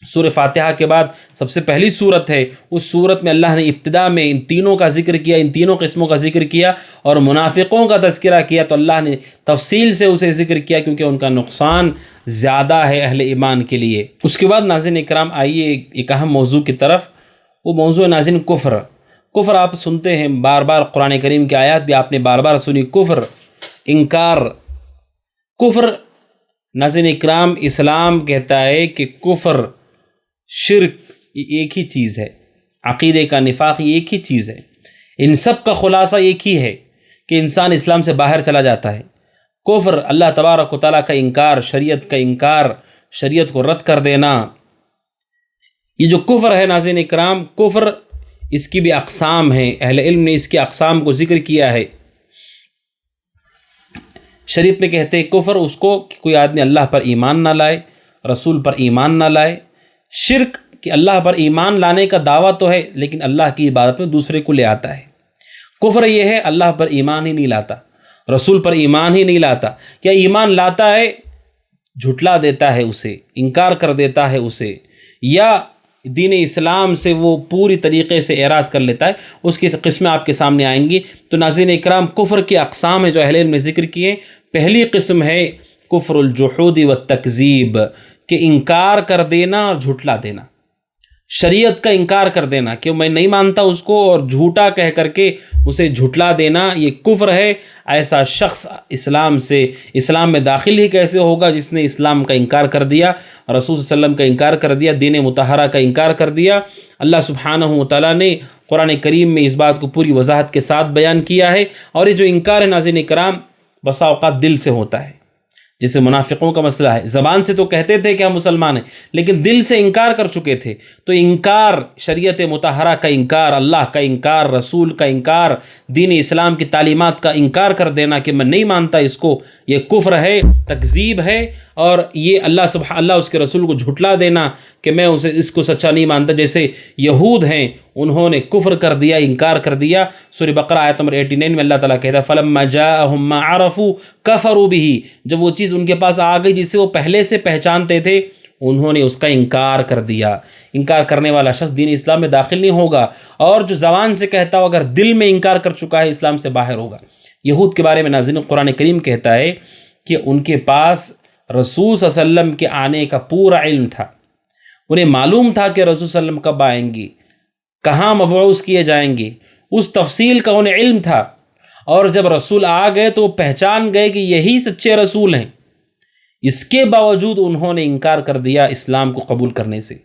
سورہ فاتحہ کے بعد سب سے پہلی سورت ہے، اس سورت میں اللہ نے ابتدا میں ان تینوں کا ذکر کیا، ان تینوں قسموں کا ذکر کیا اور منافقوں کا تذکرہ کیا. تو اللہ نے تفصیل سے اسے ذکر کیا کیونکہ ان کا نقصان زیادہ ہے اہل ایمان کے لیے. اس کے بعد ناظرین اکرام آئیے ایک اہم موضوع کی طرف. وہ موضوع ناظرین کفر آپ سنتے ہیں بار بار، قرآن کریم کی آیات بھی آپ نے بار بار سنی. کفر، انکار. کفر ناظرین اکرام اسلام کہتا ہے کہ کفر، شرک یہ ایک ہی چیز ہے، عقیدے کا نفاق یہ ایک ہی چیز ہے. ان سب کا خلاصہ ایک ہی ہے کہ انسان اسلام سے باہر چلا جاتا ہے. کفر اللہ تبارک و تعالیٰ کا انکار، شریعت کا انکار، شریعت کو رد کر دینا. یہ جو کفر ہے ناظرین اکرام، کفر اس کی بھی اقسام ہیں. اہل علم نے اس کی اقسام کو ذکر کیا ہے. شریعت میں کہتے ہیں کفر اس کو کہ کوئی آدمی اللہ پر ایمان نہ لائے، رسول پر ایمان نہ لائے. شرک کہ اللہ پر ایمان لانے کا دعویٰ تو ہے لیکن اللہ کی عبادت میں دوسرے کو لے آتا ہے. کفر یہ ہے اللہ پر ایمان ہی نہیں لاتا، رسول پر ایمان ہی نہیں لاتا، یا ایمان لاتا ہے جھٹلا دیتا ہے اسے، انکار کر دیتا ہے اسے، یا دین اسلام سے وہ پوری طریقے سے اعراض کر لیتا ہے. اس کی قسمیں آپ کے سامنے آئیں گی. تو ناظرین اکرام کفر کی اقسام ہے جو اہل علم نے ذکر کیے. پہلی قسم ہے کفر الجحود والتکذیب، کہ انکار کر دینا اور جھٹلا دینا، شریعت کا انکار کر دینا کہ میں نہیں مانتا اس کو اور جھوٹا کہہ کر کے اسے جھٹلا دینا، یہ کفر ہے. ایسا شخص اسلام میں داخل ہی کیسے ہوگا جس نے اسلام کا انکار کر دیا، رسول صلی اللہ علیہ وسلم کا انکار کر دیا، دین مطہرہ کا انکار کر دیا. اللہ سبحانہ و تعالیٰ نے قرآن کریم میں اس بات کو پوری وضاحت کے ساتھ بیان کیا ہے. اور یہ جو انکار ہے ناظرین کرام بسا اوقات دل سے ہوتا ہے، جیسے منافقوں کا مسئلہ ہے. زبان سے تو کہتے تھے کہ ہم مسلمان ہیں لیکن دل سے انکار کر چکے تھے. تو انکار، شریعت مطہرہ کا انکار، اللہ کا انکار، رسول کا انکار، دین اسلام کی تعلیمات کا انکار کر دینا کہ میں نہیں مانتا اس کو، یہ کفر ہے، تکذیب ہے. اور یہ اللہ اس کے رسول کو جھٹلا دینا کہ میں اس کو سچا نہیں مانتا، جیسے یہود ہیں انہوں نے کفر کر دیا، انکار کر دیا۔ سورہ بقرہ آیت نمبر 89 میں اللہ تعالیٰ کہتا ہے فَلَمَّا جَاءَهُم مَّا عَرَفُوا كَفَرُوا بِهِ، جب وہ چیز ان کے پاس آ گئی جسے وہ پہلے سے پہچانتے تھے، انہوں نے اس کا انکار کر دیا۔ انکار کرنے والا شخص دین اسلام میں داخل نہیں ہوگا، اور جو زبان سے کہتا ہو اگر دل میں انکار کر چکا ہے اسلام سے باہر ہوگا۔ یہود کے بارے میں ناظرین قرآن کریم کہتا ہے کہ ان کے پاس رسول صلی اللہ علیہ وسلم کے آنے کا پورا علم تھا، انہیں معلوم تھا کہ رسول صلی اللہ علیہ وسلم کب آئیں گے، کہاں مبعوث کیے جائیں گے، اس تفصیل کا انہیں علم تھا، اور جب رسول آ گئے تو وہ پہچان گئے کہ یہی سچے رسول ہیں۔ اس کے باوجود انہوں نے انکار کر دیا اسلام کو قبول کرنے سے،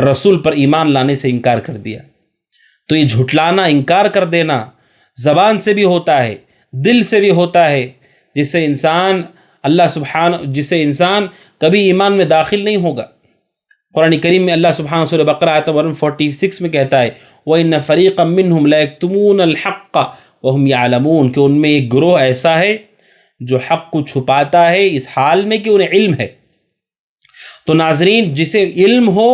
رسول پر ایمان لانے سے انکار کر دیا۔ تو یہ جھٹلانا، انکار کر دینا زبان سے بھی ہوتا ہے، دل سے بھی ہوتا ہے، جس سے انسان کبھی ایمان میں داخل نہیں ہوگا۔ قرآن کریم میں اللہ سبحانہ سورہ بقرہ آیت 146 میں کہتا ہے وَإِنَّ فَرِيقًا مِّنْهُمْ لَيَكْتُمُونَ الْحَقَّ وَهُمْ يَعْلَمُونَ، کہ ان میں ایک گروہ ایسا ہے جو حق کو چھپاتا ہے اس حال میں کہ انہیں علم ہے۔ تو ناظرین، جسے علم ہو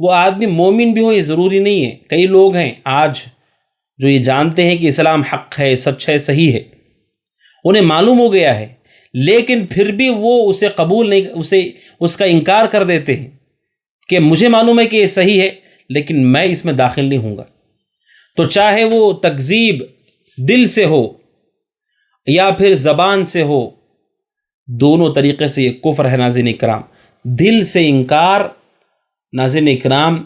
وہ آدمی مومن بھی ہو یہ ضروری نہیں ہے۔ کئی لوگ ہیں آج جو یہ جانتے ہیں کہ اسلام حق ہے، سچ ہے، صحیح ہے، انہیں معلوم ہو گیا ہے، لیکن پھر بھی وہ اسے قبول نہیں، اس کا انکار کر دیتے ہیں کہ مجھے معلوم ہے کہ یہ صحیح ہے لیکن میں اس میں داخل نہیں ہوں گا۔ تو چاہے وہ تکذیب دل سے ہو یا پھر زبان سے ہو، دونوں طریقے سے یہ کفر ہے۔ ناظرین اکرام، دل سے انکار ناظرین اکرام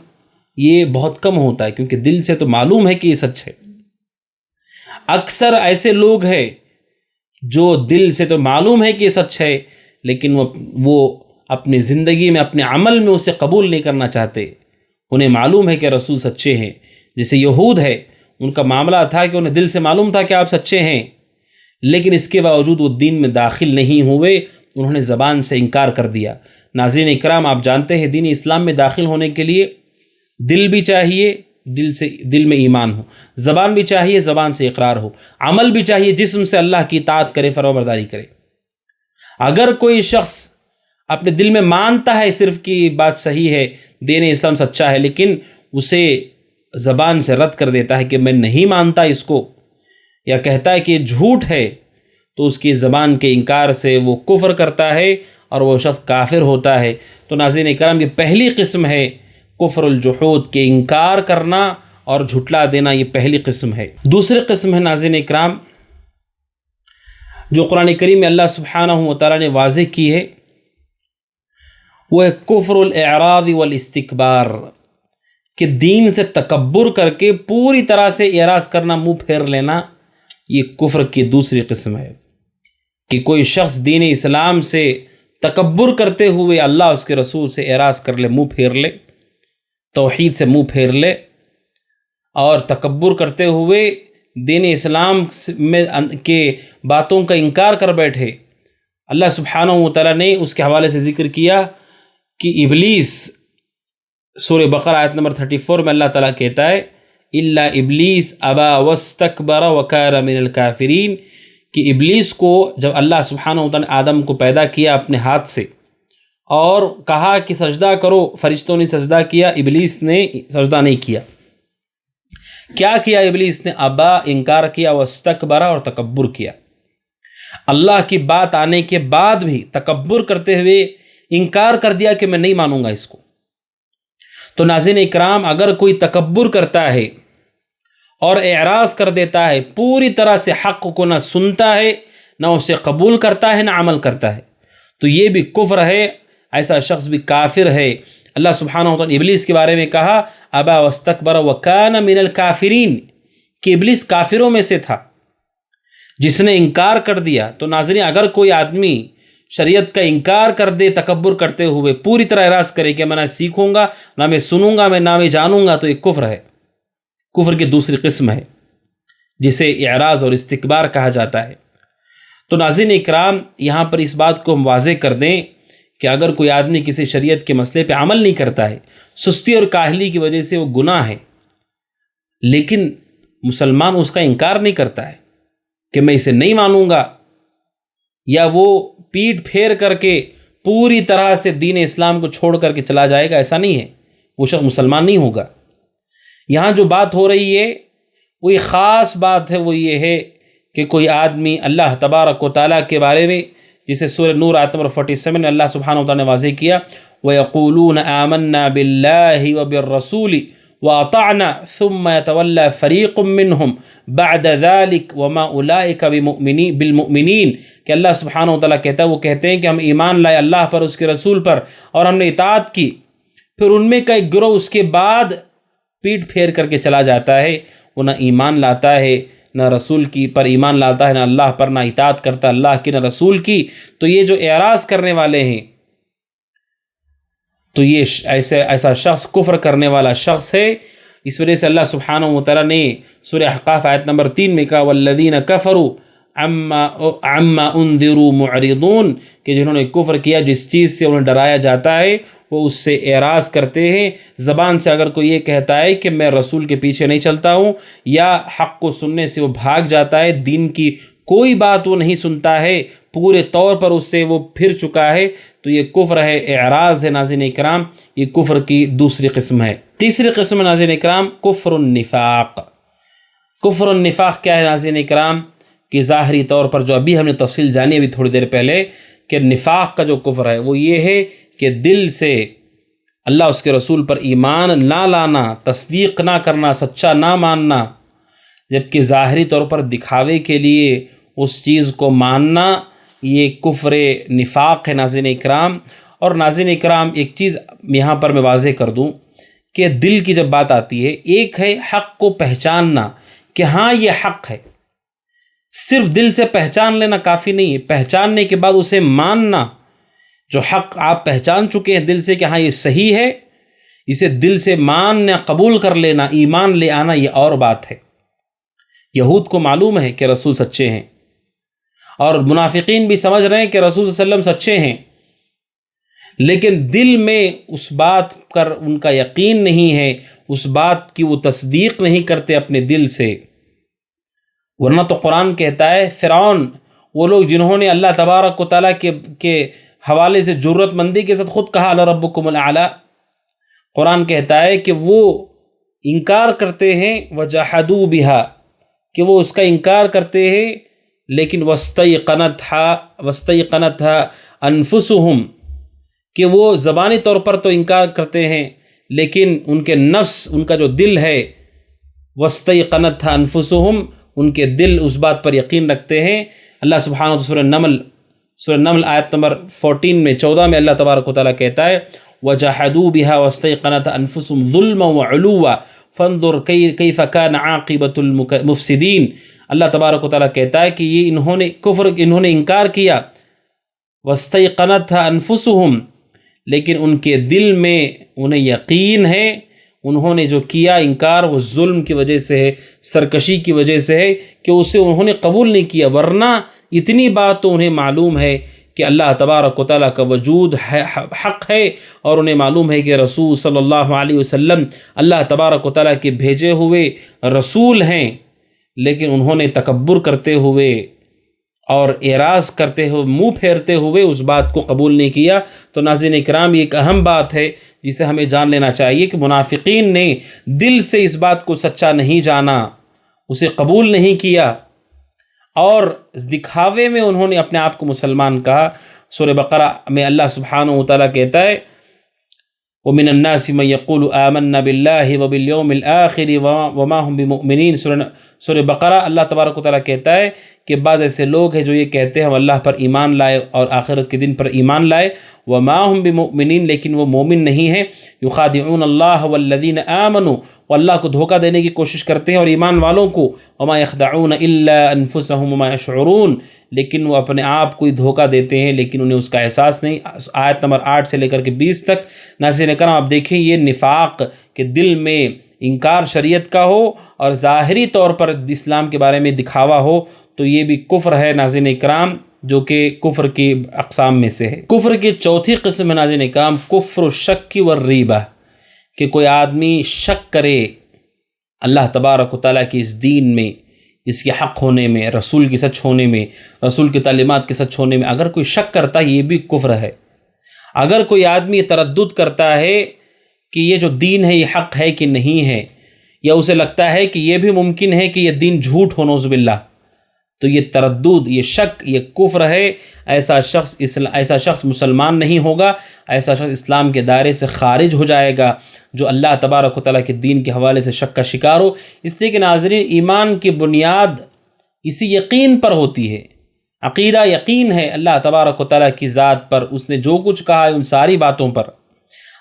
یہ بہت کم ہوتا ہے، کیونکہ دل سے تو معلوم ہے کہ یہ سچ ہے۔ اکثر ایسے لوگ ہیں جو دل سے تو معلوم ہے کہ یہ سچ ہے، لیکن وہ اپنی زندگی میں، اپنے عمل میں اسے قبول نہیں کرنا چاہتے۔ انہیں معلوم ہے کہ رسول سچے ہیں، جیسے یہود ہے، ان کا معاملہ تھا کہ انہیں دل سے معلوم تھا کہ آپ سچے ہیں، لیکن اس کے باوجود وہ دین میں داخل نہیں ہوئے، انہوں نے زبان سے انکار کر دیا۔ ناظرین اکرام، آپ جانتے ہیں دین اسلام میں داخل ہونے کے لیے دل بھی چاہیے، دل میں ایمان ہو، زبان بھی چاہیے، زبان سے اقرار ہو، عمل بھی چاہیے، جسم سے اللہ کی اطاعت کرے، فرمانبرداری کرے۔ اگر کوئی شخص اپنے دل میں مانتا ہے صرف کہ بات صحیح ہے، دین اسلام سچا ہے، لیکن اسے زبان سے رد کر دیتا ہے کہ میں نہیں مانتا اس کو، یا کہتا ہے کہ یہ جھوٹ ہے، تو اس کی زبان کے انکار سے وہ کفر کرتا ہے اور وہ شخص کافر ہوتا ہے۔ تو ناظرین اکرام، یہ پہلی قسم ہے کفر الجحود، کے انکار کرنا اور جھٹلا دینا، یہ پہلی قسم ہے۔ دوسری قسم ہے ناظرین اکرام جو قرآن کریم میں اللہ سبحانہ و تعالیٰ نے واضح کی ہے، وہ ہے کفر الاعراض والاستکبار، کہ دین سے تکبر کر کے پوری طرح سے اعراض کرنا، منہ پھیر لینا، یہ کفر کی دوسری قسم ہے۔ کہ کوئی شخص دین اسلام سے تکبر کرتے ہوئے اللہ اس کے رسول سے اعراض کر لے، منہ پھیر لے، توحید سے منہ پھیر لے، اور تکبر کرتے ہوئے دین اسلام میں کے باتوں کا انکار کر بیٹھے۔ اللہ سبحانہ و تعالیٰ نے اس کے حوالے سے ذکر کیا کہ ابلیس، سورہ بقرہ آیت نمبر 34 میں اللہ تعالیٰ کہتا ہے الا ابلیس ابا واستکبر وکان من الکافرین، کہ ابلیس کو جب اللہ سبحانہ و تعالیٰ نے آدم کو پیدا کیا اپنے ہاتھ سے اور کہا کہ سجدہ کرو، فرشتوں نے سجدہ کیا، ابلیس نے سجدہ نہیں کیا۔ کیا کیا ابلیس نے؟ ابا، انکار کیا، واستکبر، اور تکبر کیا۔ اللہ کی بات آنے کے بعد بھی تکبر کرتے ہوئے انکار کر دیا کہ میں نہیں مانوں گا اس کو۔ تو ناظرین اکرام، اگر کوئی تکبر کرتا ہے اور اعراض کر دیتا ہے، پوری طرح سے حق کو نہ سنتا ہے، نہ اسے قبول کرتا ہے، نہ عمل کرتا ہے، تو یہ بھی کفر ہے، ایسا شخص بھی کافر ہے۔ اللہ سبحانہ و تعالیٰ ابلیس کے بارے میں کہا ابا واستکبر وکان من الکافرین، کہ ابلیس کافروں میں سے تھا جس نے انکار کر دیا۔ تو ناظرین، اگر کوئی آدمی شریعت کا انکار کر دے تکبر کرتے ہوئے، پوری طرح اعراض کرے کہ میں نہ سیکھوں گا، نہ میں سنوں گا، میں نہ میں جانوں گا، تو یہ کفر ہے، کفر کی دوسری قسم ہے جسے اعراض اور استکبار کہا جاتا ہے۔ تو ناظرین اکرام، یہاں پر اس بات کو ہم واضح کر دیں کہ اگر کوئی آدمی کسی شریعت کے مسئلے پہ عمل نہیں کرتا ہے، سستی اور کاہلی کی وجہ سے وہ گناہ ہے، لیکن مسلمان اس کا انکار نہیں کرتا ہے کہ میں اسے نہیں مانوں گا، یا وہ پیٹ پھیر کر کے پوری طرح سے دین اسلام کو چھوڑ کر کے چلا جائے گا، ایسا نہیں ہے، وہ شخص مسلمان نہیں ہوگا۔ یہاں جو بات ہو رہی ہے وہ ایک خاص بات ہے، وہ یہ ہے کہ کوئی آدمی اللہ تبارک و تعالیٰ کے بارے میں، جسے سورہ نور آیت نمبر 47 میں اللہ سبحانہ و تعالیٰ نے واضح کیا، وَيَقُولُونَ آمَنَّا بِاللَّهِ وَبِالرَّسُولِ وَأَطَعْنَا ثُمَّ يَتَوَلَّى فَرِيقٌ مِّنْهُمْ بَعْدَ ذَلِكَ وَمَا أُولَٰئِكَ بِالْمُؤْمِنِينَ کہ اللہ سبحانہ و تعالیٰ کہتا ہے، وہ کہتے ہیں کہ ہم ایمان لائے اللہ پر، اس کے رسول پر، اور ہم نے اطاعت کی، پھر ان میں کا ایک گروہ اس کے بعد پیٹ پھیر کر کے چلا جاتا ہے، وہ نہ ایمان لاتا ہے، نہ رسول کی پر ایمان لاتا ہے، نہ اللہ پر، نہ اطاعت کرتا اللہ کی نہ رسول کی۔ تو یہ جو اعراض کرنے والے ہیں، تو یہ ایسا شخص کفر کرنے والا شخص ہے۔ اس وجہ سے اللہ سبحانہ و تعالیٰ نے سورہ احقاف آیت نمبر 3 میں کہا وَالَّذِينَ كَفَرُوا عَمَّا أُنذِرُوا مُعْرِضُونَ کہ جنہوں نے کفر کیا جس چیز سے انہیں ڈرایا جاتا ہے وہ اس سے اعراض کرتے ہیں۔ زبان سے اگر کوئی یہ کہتا ہے کہ میں رسول کے پیچھے نہیں چلتا ہوں، یا حق کو سننے سے وہ بھاگ جاتا ہے، دین کی کوئی بات وہ نہیں سنتا ہے، پورے طور پر اس سے وہ پھر چکا ہے، تو یہ کفر ہے، اعراض ہے۔ ناظرین اکرام، یہ کفر کی دوسری قسم ہے۔ تیسری قسم ناظرین اکرام کفر النفاق۔ کفر النفاق کیا ہے ناظرین اکرام؟ کہ ظاہری طور پر جو ابھی ہم نے تفصیل جانی ابھی تھوڑی دیر پہلے، کہ نفاق کا جو کفر ہے وہ یہ ہے کہ دل سے اللہ اس کے رسول پر ایمان نہ لانا، تصدیق نہ کرنا، سچا نہ ماننا، جبکہ ظاہری طور پر دکھاوے کے لیے اس چیز کو ماننا، یہ کفر نفاق ہے ناظرین اکرام۔ اور ناظرین اکرام ایک چیز یہاں پر میں واضح کر دوں کہ دل کی جب بات آتی ہے، ایک ہے حق کو پہچاننا کہ ہاں یہ حق ہے، صرف دل سے پہچان لینا کافی نہیں ہے، پہچاننے کے بعد اسے ماننا۔ جو حق آپ پہچان چکے ہیں دل سے کہ ہاں یہ صحیح ہے، اسے دل سے ماننا، قبول کر لینا، ایمان لے آنا، یہ اور بات ہے۔ یہود کو معلوم ہے کہ رسول سچے ہیں، اور منافقین بھی سمجھ رہے ہیں کہ رسول صلی اللہ علیہ وسلم سچے ہیں، لیکن دل میں اس بات پر ان کا یقین نہیں ہے، اس بات کی وہ تصدیق نہیں کرتے اپنے دل سے۔ ورنہ تو قرآن کہتا ہے فرعون، وہ لوگ جنہوں نے اللہ تبارک و تعالیٰ کے حوالے سے جرت مندی کے ساتھ خود کہا لربکم الاعلی، قرآن کہتا ہے کہ وہ انکار کرتے ہیں، وجحدوا بہا کہ وہ اس کا انکار کرتے ہیں، لیکن واستيقنتها انفسهم کہ وہ زبانی طور پر تو انکار کرتے ہیں، لیکن ان کے نفس، ان کا جو دل ہے، واستيقنتها انفسهم ان کے دل اس بات پر یقین رکھتے ہیں۔ اللہ سبحانہ سورہ نمل آیت نمبر 14 میں اللہ تبارک و تعالیٰ کہتا ہے وَجَحَدُوا بِهَا وَاسْتَيْقَنَتْهَا أَنفُسُهُمْ ظُلْمًا وَعُلُوًّا فَانظُرْ كَيْفَ كَانَ عَاقِبَةُ الْمُفْسِدِينَ۔ اللہ تبارک و تعالیٰ کہتا ہے کہ یہ انہوں نے انکار کیا، وَاسْتَيْقَنَتْهَا أَنفُسُهُمْ لیکن ان کے دل میں انہیں یقین ہے، انہوں نے جو کیا انکار وہ ظلم کی وجہ سے ہے، سرکشی کی وجہ سے ہے کہ اسے انہوں نے قبول نہیں کیا، ورنہ اتنی بات تو انہیں معلوم ہے کہ اللہ تبارک و تعالیٰ کا وجود حق ہے، اور انہیں معلوم ہے کہ رسول صلی اللہ علیہ وسلم اللہ تبارک و تعالیٰ کے بھیجے ہوئے رسول ہیں، لیکن انہوں نے تکبر کرتے ہوئے اور اعراض کرتے ہوئے، منہ پھیرتے ہوئے اس بات کو قبول نہیں کیا۔ تو ناظرین اکرام، یہ ایک اہم بات ہے جسے ہمیں جان لینا چاہیے کہ منافقین نے دل سے اس بات کو سچا نہیں جانا، اسے قبول نہیں کیا، اور دکھاوے میں انہوں نے اپنے آپ کو مسلمان کہا۔ سورہ بقرہ میں اللہ سبحانہ و تعالیٰ کہتا ہے وَمِنَ النَّاسِ مَن يَقُولُ آمَنَّا بِاللَّهِ وَبِالْيَوْمِ الْآخِرِ وَمَا هُمْ بِمُؤْمِنِينَ۔ سورہ بقرہ اللہ تبارک و تعالیٰ کہتا ہے کہ بعض ایسے لوگ ہیں جو یہ کہتے ہیں ہم اللہ پر ایمان لائے اور آخرت کے دن پر ایمان لائے، وَمَا هُمْ بِمُؤْمِنِينَ لیکن وہ مومن نہیں ہیں، يُخَادِعُونَ اللَّهَ وَالَّذِينَ آمَنُوا وہ اللہ کو دھوکہ دینے کی کوشش کرتے ہیں اور ایمان والوں کو، وَمَا يَخْدَعُونَ إِلَّا أَنفُسَهُمْ وَمَا يَشْعُرُونَ لیکن وہ اپنے آپ کو ہی دھوکہ دیتے ہیں، لیکن انہیں اس کا احساس نہیں۔ آیت نمبر 8 سے لے کر کے 20 تک ناظرین کرام آپ دیکھیں، یہ نفاق کہ دل میں انکار شریعت کا ہو اور ظاہری طور پر اسلام کے بارے میں دکھاوا ہو، تو یہ بھی کفر ہے ناظرین اکرام، جو کہ کفر کی اقسام میں سے ہے۔ کفر کی چوتھی قسم ہے ناظرین اکرام کفر الشک والریبہ، کہ کوئی آدمی شک کرے اللہ تبارک و تعالیٰ کی اس دین میں، اس کے حق ہونے میں، رسول کی سچ ہونے میں، رسول کی تعلیمات کے سچ ہونے میں، اگر کوئی شک کرتا ہے یہ بھی کفر ہے۔ اگر کوئی آدمی تردد کرتا ہے کہ یہ جو دین ہے یہ حق ہے کہ نہیں ہے، یا اسے لگتا ہے کہ یہ بھی ممکن ہے کہ یہ دین جھوٹ ہو نعوذ باللہ، تو یہ تردد، یہ شک، یہ کفر ہے۔ ایسا شخص مسلمان نہیں ہوگا، ایسا شخص اسلام کے دائرے سے خارج ہو جائے گا جو اللہ تبارک و تعالیٰ کے دین کے حوالے سے شک کا شکار ہو۔ اس لیے کہ ناظرین، ایمان کی بنیاد اسی یقین پر ہوتی ہے۔ عقیدہ یقین ہے اللہ تبارک و تعالیٰ کی ذات پر، اس نے جو کچھ کہا ہے ان ساری باتوں پر۔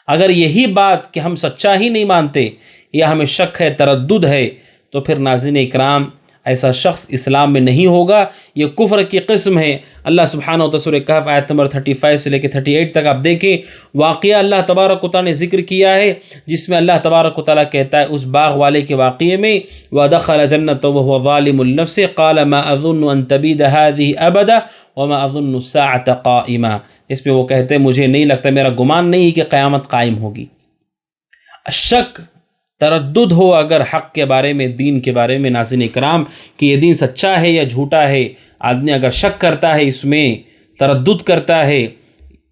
اگر یہی بات کہ ہم سچا ہی نہیں مانتے یا ہمیں شک ہے، تردد ہے، تو پھر ناظرین اکرام ایسا شخص اسلام میں نہیں ہوگا، یہ کفر کی قسم ہے۔ اللہ سبحانہ و تعالیٰ سورہ کہف آیت نمبر 35 سے لے کے 38 تک آپ دیکھیں، واقعہ اللہ تبارک و تعالیٰ نے ذکر کیا ہے جس میں اللہ تبارک و تعالیٰ کہتا ہے اس باغ والے کے واقعے میں، وَدَخَلَ جَنَّتَهُ وَهُوَ ظَالِمٌ لِنَفْسِهِ قَالَ مَا أَظُنُّ أَن تَبِيدَ هَٰذِهِ أَبَدًا وَمَا أَظُنُّ السَّاعَةَ قَائِمَةً، اس میں وہ کہتے ہیں مجھے نہیں لگتا، میرا گمان نہیں کہ قیامت قائم ہوگی۔ شک، تردد ہو اگر حق کے بارے میں، دین کے بارے میں ناظرین اکرام کہ یہ دین سچا ہے یا جھوٹا ہے، آدمی اگر شک کرتا ہے، اس میں تردد کرتا ہے،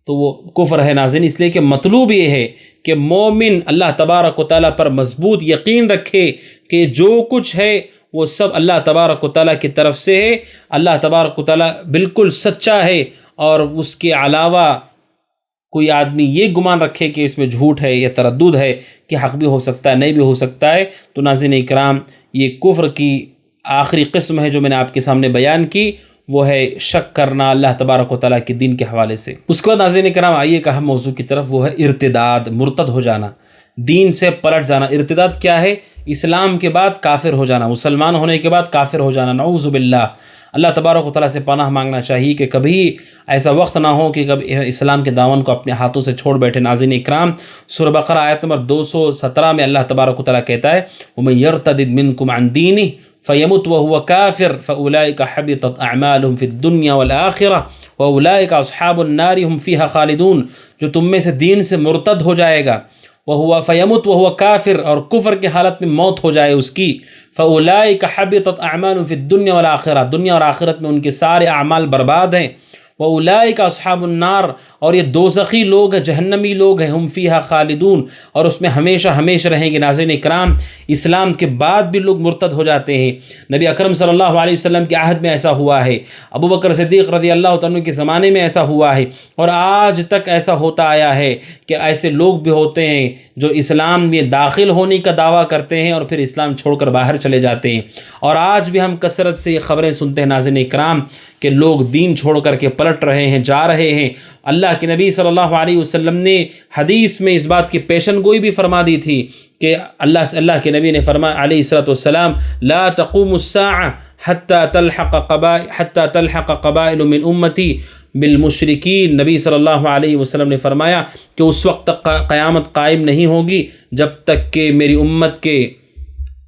تو وہ کفر ہے ناظرین۔ اس لیے کہ مطلوب یہ ہے کہ مومن اللہ تبارک و تعالیٰ پر مضبوط یقین رکھے کہ جو کچھ ہے وہ سب اللہ تبارک و تعالیٰ کی طرف سے ہے، اللہ تبارک و تعالیٰ بالکل سچا ہے، اور اس کے علاوہ کوئی آدمی یہ گمان رکھے کہ اس میں جھوٹ ہے یا تردد ہے کہ حق بھی ہو سکتا ہے، نہیں بھی ہو سکتا ہے، تو ناظرین اکرام یہ کفر کی آخری قسم ہے جو میں نے آپ کے سامنے بیان کی، وہ ہے شک کرنا اللہ تبارک و تعالیٰ کے دین کے حوالے سے۔ اس کے بعد ناظرین اکرام آئیے کہ ہم موضوع کی طرف، وہ ہے ارتداد، مرتد ہو جانا، دین سے پلٹ جانا۔ ارتداد کیا ہے؟ اسلام کے بعد کافر ہو جانا، مسلمان ہونے کے بعد کافر ہو جانا، نعوذ باللہ۔ اللہ تبارک و تعالیٰ سے پناہ مانگنا چاہیے کہ کبھی ایسا وقت نہ ہو کہ کبھی اسلام کے دامن کو اپنے ہاتھوں سے چھوڑ بیٹھے۔ ناظرین اکرام سورہ بقرہ آیت نمبر 217 میں اللہ تبارک و تعالیٰ کہتا ہے وَمَن يَرْتَدِدْ مِنْكُمْ عَنْ دِينِهِ فَيَمُتْ وَهُوَ كَافِرٌ فَأُولَٰئِكَ حَبِطَتْ أَعْمَالُهُمْ فِي الدُّنْيَا وَالْآخِرَةِ وَأُولَٰئِكَ أَصْحَابُ النَّارِ هُمْ فِيهَا خَالِدُونَ، جو تم میں سے دین سے مرتد ہو جائے گا، وَهُوَ فَيَمُتْ وَهُوَ كَافِرٌ، اور کفر کی حالت میں موت ہو جائے اس کی، فَأُولَٰئِكَ حَبِطَتْ أَعْمَالُهُمْ فِي الدُّنْيَا وَالْآخِرَةِ، دنیا اور آخرت میں ان کے سارے اعمال برباد ہیں۔ وَأُولَٰئِكَ أَصْحَابُ النَّارِ، اور یہ دوزخی لوگ ہیں، جہنمی لوگ ہیں، ہم فیہا خالدون، اور اس میں ہمیشہ ہمیشہ رہیں گے۔ ناظرین اکرام اسلام کے بعد بھی لوگ مرتد ہو جاتے ہیں۔ نبی اکرم صلی اللہ علیہ وسلم کے عہد میں ایسا ہوا ہے، ابو بکر صدیق رضی اللہ تعالیٰ کے زمانے میں ایسا ہوا ہے، اور آج تک ایسا ہوتا آیا ہے کہ ایسے لوگ بھی ہوتے ہیں جو اسلام میں داخل ہونے کا دعویٰ کرتے ہیں اور پھر اسلام چھوڑ کر باہر چلے جاتے ہیں۔ اور آج بھی ہم کثرت سے یہ خبریں سنتے ہیں ناظرین اکرام کہ لوگ دین چھوڑ کر کے پلٹ رہے ہیں، جا رہے ہیں۔ اللہ کے نبی صلی اللہ علیہ وسلم نے حدیث میں اس بات کی پیشن گوئی بھی فرما دی تھی کہ اللہ کے نبی نے فرمایا علیہ الصلوۃ والسلام لا تقوم الساعة حتى تلحق قبائل من امتی بالمشرکین۔ نبی صلی اللہ علیہ وسلم نے فرمایا کہ اس وقت تک قیامت قائم نہیں ہوگی جب تک کہ میری امت کے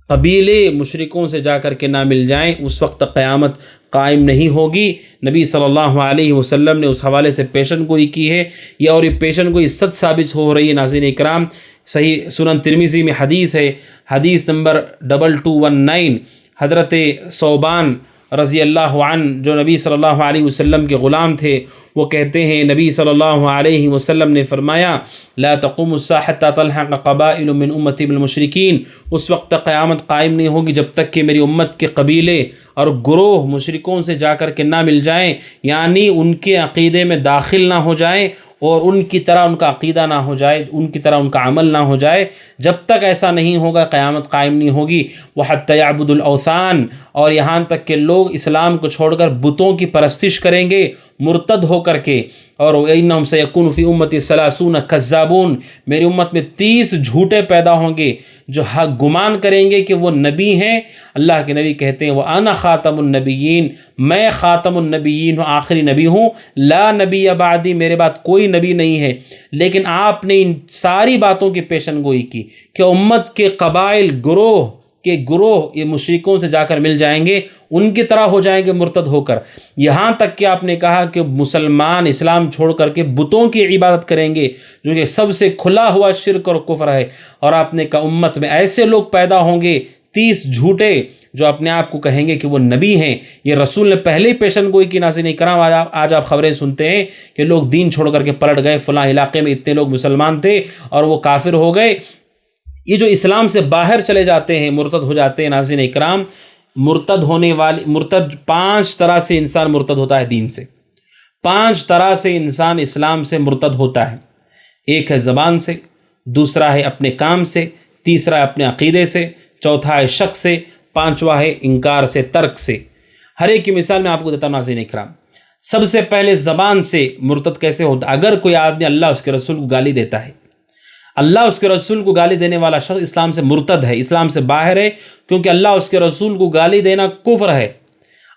قبیلے مشرکوں سے جا کر کے نہ مل جائیں، اس وقت تک قیامت قائم نہیں ہوگی۔ نبی صلی اللہ علیہ وسلم نے اس حوالے سے پیشن گوئی کی ہے، یہ اور یہ پیشن گوئی سچ ثابت ہو رہی ہے۔ ناظرین اکرام صحیح سنن ترمذی میں حدیث ہے، حدیث نمبر 2219، حضرت ثوبان رضی اللہ عنہ جو نبی صلی اللہ علیہ وسلم کے غلام تھے، وہ کہتے ہیں نبی صلی اللہ علیہ وسلم نے فرمایا لا تقوم الساعة حتى تلحق قبائل من امتی بالمشرکین، اس وقت تک قیامت قائم نہیں ہوگی جب تک کہ میری امت کے قبیلے اور گروہ مشرکوں سے جا کر کے نہ مل جائیں، یعنی ان کے عقیدے میں داخل نہ ہو جائیں اور ان کی طرح ان کا عقیدہ نہ ہو جائے، ان کی طرح ان کا عمل نہ ہو جائے۔ جب تک ایسا نہیں ہوگا قیامت قائم نہیں ہوگی۔ وَحَتَّى يَعْبُدُ الْأَوْثَانَ، اور یہاں تک کہ لوگ اسلام کو چھوڑ کر بتوں کی پرستش کریں گے مرتد ہو کر کے۔ اور وَإِنَّهُمْ سَيَكُونُ فِي أُمَّتِي 30 كَذَّابُونَ، میری امت میں 30 جھوٹے پیدا ہوں گے جو گمان کریں گے کہ وہ نبی ہیں۔ اللہ کے نبی کہتے ہیں وَأَنَا خَاتَمُ النَّبِيِّينَ، میں خاتم النبیین ہوں، آخری نبی ہوں، لا نبی بعدی، میرے بعد کوئی نبی نہیں ہے۔ لیکن آپ نے ان ساری باتوں کی پیشن گوئی کی کہ امت کے قبائل گروہ یہ مشرکوں سے جا کر مل جائیں گے، ان کی طرح ہو جائیں گے مرتد ہو کر، یہاں تک کہ آپ نے کہا کہ مسلمان اسلام چھوڑ کر کے بتوں کی عبادت کریں گے جو کہ سب سے کھلا ہوا شرک اور کفر ہے۔ اور آپ نے کہا امت میں ایسے لوگ پیدا ہوں گے 30 جھوٹے جو اپنے آپ کو کہیں گے کہ وہ نبی ہیں، یہ رسول نے پہلے ہی پیشن گوئی کی۔ ناظرین کرام، آج آپ خبریں سنتے ہیں کہ لوگ دین چھوڑ کر کے پلٹ گئے، فلاں علاقے میں اتنے لوگ مسلمان تھے اور وہ کافر ہو گئے۔ یہ جو اسلام سے باہر چلے جاتے ہیں، مرتد ہو جاتے ہیں، ناظرین اکرام، مرتد 5 طرح سے انسان مرتد ہوتا ہے دین سے۔ 5 طرح سے انسان اسلام سے مرتد ہوتا ہے۔ ایک ہے زبان سے، دوسرا ہے اپنے کام سے، تیسرا ہے اپنے عقیدے سے، چوتھا ہے شک سے، پانچواں ہے انکار سے، ترک سے۔ ہر ایک کی مثال میں آپ کو دیتا ہوں ناظرین اکرام۔ سب سے پہلے زبان سے مرتد کیسے ہوتا؟ اگر کوئی آدمی اللہ اس کے رسول کو گالی دیتا ہے، اللہ اس کے رسول کو گالی دینے والا شخص اسلام سے مرتد ہے، اسلام سے باہر ہے، کیونکہ اللہ اس کے رسول کو گالی دینا کفر ہے،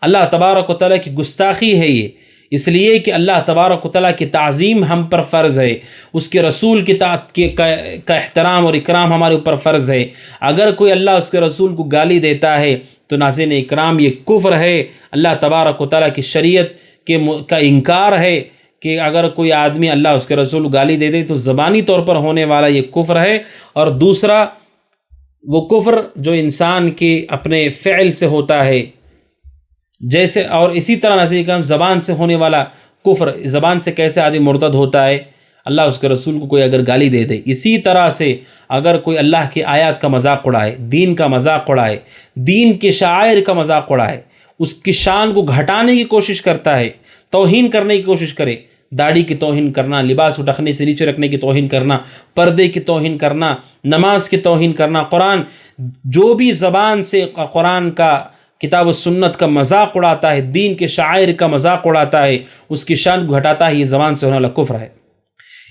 اللہ تبارک و تعالیٰ کی گستاخی ہے یہ، اس لیے کہ اللہ تبارک و تعالیٰ کی تعظیم ہم پر فرض ہے، اس کے رسول کی کا احترام اور اکرام ہمارے اوپر فرض ہے۔ اگر کوئی اللہ اس کے رسول کو گالی دیتا ہے تو ناظرین اکرام یہ کفر ہے، اللہ تبارک و تعالیٰ کی شریعت کا انکار ہے کہ اگر کوئی آدمی اللہ اس کے رسول کو گالی دے دے تو زبانی طور پر ہونے والا یہ کفر ہے۔ اور دوسرا وہ کفر جو انسان کے اپنے فعل سے ہوتا ہے، جیسے، اور اسی طرح ناظرین کرام زبان سے ہونے والا کفر، زبان سے کیسے آدمی مرتد ہوتا ہے؟ اللہ اس کے رسول کو کوئی اگر گالی دے دے، اسی طرح سے اگر کوئی اللہ کی آیات کا مذاق اڑائے، دین کا مذاق اڑائے، دین کے شعائر کا مذاق اڑائے، اس کی شان کو گھٹانے کی کوشش کرتا ہے، توہین کرنے کی کوشش کرے، داڑھی کی توہین کرنا، لباس کو ٹخنے سے نیچے رکھنے کی توہین کرنا، پردے کی توہین کرنا، نماز کی توہین کرنا، قرآن، جو بھی زبان سے قرآن کا، کتاب و سنت کا مذاق اڑاتا ہے، دین کے شعائر کا مذاق اڑاتا ہے، اس کی شان کو گھٹاتا ہے، یہ زبان سے ہونے والا کفر ہے۔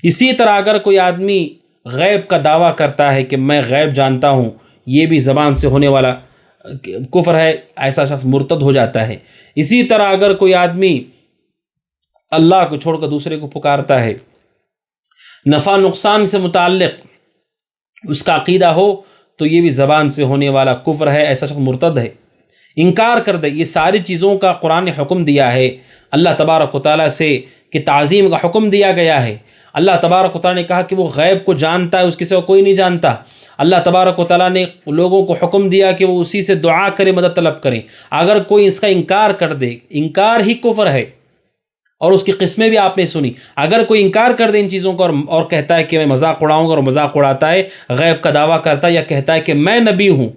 اسی طرح اگر کوئی آدمی غیب کا دعویٰ کرتا ہے کہ میں غیب جانتا ہوں، یہ بھی زبان سے ہونے والا کفر ہے، ایسا شخص مرتد ہو جاتا ہے۔ اسی طرح اگر کوئی آدمی اللہ کو چھوڑ کر دوسرے کو پکارتا ہے، نفع نقصان سے متعلق اس کا عقیدہ ہو، تو یہ بھی زبان سے ہونے والا کفر ہے، ایسا شخص مرتد ہے۔ انکار کر دے، یہ ساری چیزوں کا قرآن نے حکم دیا ہے، اللہ تبارک و تعالیٰ سے کہ تعظیم کا حکم دیا گیا ہے۔ اللہ تبارک و تعالیٰ نے کہا کہ وہ غیب کو جانتا ہے، اس کے سوا کوئی نہیں جانتا۔ اللہ تبارک و تعالیٰ نے لوگوں کو حکم دیا کہ وہ اسی سے دعا کرے، مدد طلب کریں۔ اگر کوئی اس کا انکار کر دے، انکار ہی کفر ہے، اور اس کی قسمیں بھی آپ نے سنی۔ اگر کوئی انکار کر دے ان چیزوں کو اور کہتا ہے کہ میں مذاق اڑاؤں گا، اور مذاق اڑاتا ہے، غیب کا دعویٰ کرتا ہے، یا کہتا ہے کہ میں نبی ہوں،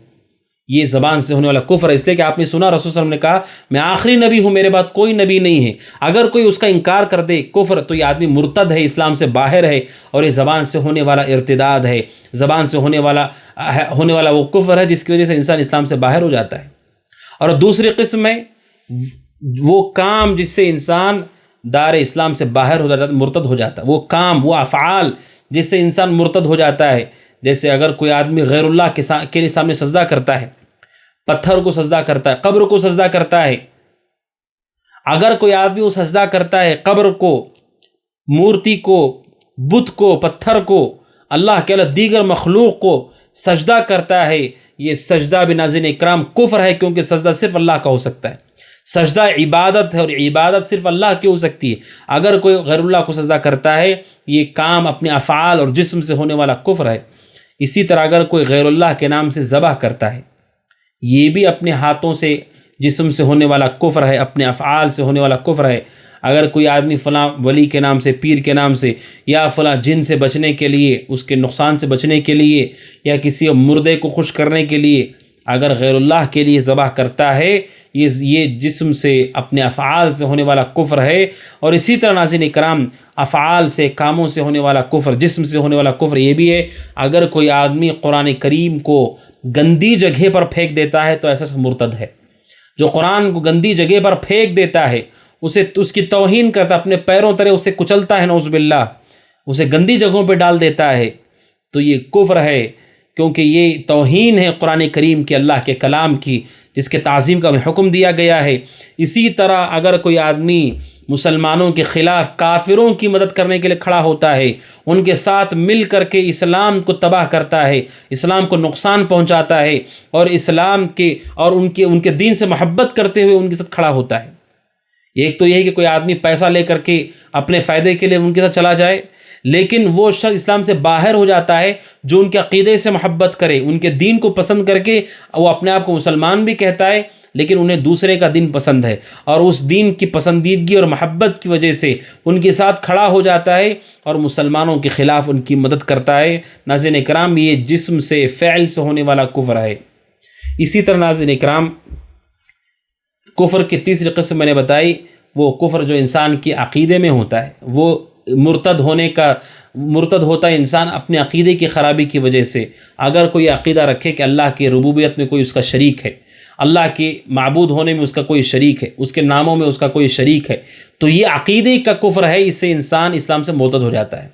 یہ زبان سے ہونے والا کفر ہے۔ اس لیے کہ آپ نے سنا رسول صلی اللہ علیہ وسلم نے کہا میں آخری نبی ہوں، میرے بعد کوئی نبی نہیں ہے۔ اگر کوئی اس کا انکار کر دے کفر، تو یہ آدمی مرتد ہے، اسلام سے باہر ہے، اور یہ زبان سے ہونے والا ارتداد ہے، زبان سے ہونے والا وہ کفر ہے جس کی وجہ سے انسان اسلام سے باہر ہو جاتا ہے۔ اور دوسری قسم میں وہ کام جس سے انسان دار اسلام سے باہر ہو جاتا ہے، مرتد ہو جاتا ہے، وہ کام، وہ افعال جس سے انسان مرتد ہو جاتا ہے۔ جیسے اگر کوئی آدمی غیر اللہ کے سامنے سجدہ کرتا ہے، پتھر کو سجدہ کرتا ہے، قبر کو سجدہ کرتا ہے، اگر کوئی آدمی وہ سجدہ کرتا ہے قبر کو، مورتی کو، بت کو، پتھر کو، اللہ کے علاوہ دیگر مخلوق کو سجدہ کرتا ہے، یہ سجدہ بھی ناظرین اکرام کفر ہے، کیونکہ سجدہ صرف اللہ کا ہو سکتا ہے۔ سجدہ عبادت ہے، اور عبادت صرف اللہ کی ہو سکتی ہے۔ اگر کوئی غیر اللہ کو سجدہ کرتا ہے، یہ کام اپنے افعال اور جسم سے ہونے والا کفر ہے۔ اسی طرح اگر کوئی غیر اللہ کے نام سے ذبح کرتا ہے، یہ بھی اپنے ہاتھوں سے، جسم سے ہونے والا کفر ہے، اپنے افعال سے ہونے والا کفر ہے۔ اگر کوئی آدمی فلاں ولی کے نام سے، پیر کے نام سے، یا فلاں جن سے بچنے کے لیے، اس کے نقصان سے بچنے کے لیے، یا کسی مردے کو خوش کرنے کے لیے اگر غیر اللہ کے لیے ذبح کرتا ہے، یہ جسم سے، اپنے افعال سے ہونے والا کفر ہے۔ اور اسی طرح ناظرین اکرام افعال سے، کاموں سے ہونے والا کفر، جسم سے ہونے والا کفر یہ بھی ہے۔ اگر کوئی آدمی قرآن کریم کو گندی جگہ پر پھینک دیتا ہے تو ایسا مرتد ہے۔ جو قرآن کو گندی جگہ پر پھینک دیتا ہے، اس کی توہین کرتا، اپنے پیروں تلے اسے کچلتا ہے، نعوذ باللہ، اسے گندی جگہوں پہ ڈال دیتا ہے، تو یہ کفر ہے، کیونکہ یہ توہین ہے قرآن کریم کی، اللہ کے کلام کی، جس کے تعظیم کا حکم دیا گیا ہے۔ اسی طرح اگر کوئی آدمی مسلمانوں کے خلاف کافروں کی مدد کرنے کے لیے کھڑا ہوتا ہے، ان کے ساتھ مل کر کے اسلام کو تباہ کرتا ہے، اسلام کو نقصان پہنچاتا ہے، اور اسلام کے اور ان کے دین سے محبت کرتے ہوئے ان کے ساتھ کھڑا ہوتا ہے۔ ایک تو یہی کہ کوئی آدمی پیسہ لے کر کے اپنے فائدے کے لیے ان کے ساتھ چلا جائے، لیکن وہ شخص اسلام سے باہر ہو جاتا ہے جو ان کے عقیدے سے محبت کرے، ان کے دین کو پسند کر کے وہ اپنے آپ کو مسلمان بھی کہتا ہے، لیکن انہیں دوسرے کا دین پسند ہے، اور اس دین کی پسندیدگی اور محبت کی وجہ سے ان کے ساتھ کھڑا ہو جاتا ہے اور مسلمانوں کے خلاف ان کی مدد کرتا ہے۔ ناظرین اکرام، یہ جسم سے، فعل سے ہونے والا کفر ہے۔ اسی طرح ناظرین اکرام، کفر کی تیسری قسم میں نے بتائی، وہ کفر جو انسان کے عقیدے میں ہوتا ہے، وہ مرتد ہوتا ہے انسان اپنے عقیدے کی خرابی کی وجہ سے۔ اگر کوئی عقیدہ رکھے کہ اللہ کی ربوبیت میں کوئی اس کا شریک ہے، اللہ کے معبود ہونے میں اس کا کوئی شریک ہے، اس کے ناموں میں اس کا کوئی شریک ہے، تو یہ عقیدے کا کفر ہے، اس سے انسان اسلام سے مرتد ہو جاتا ہے۔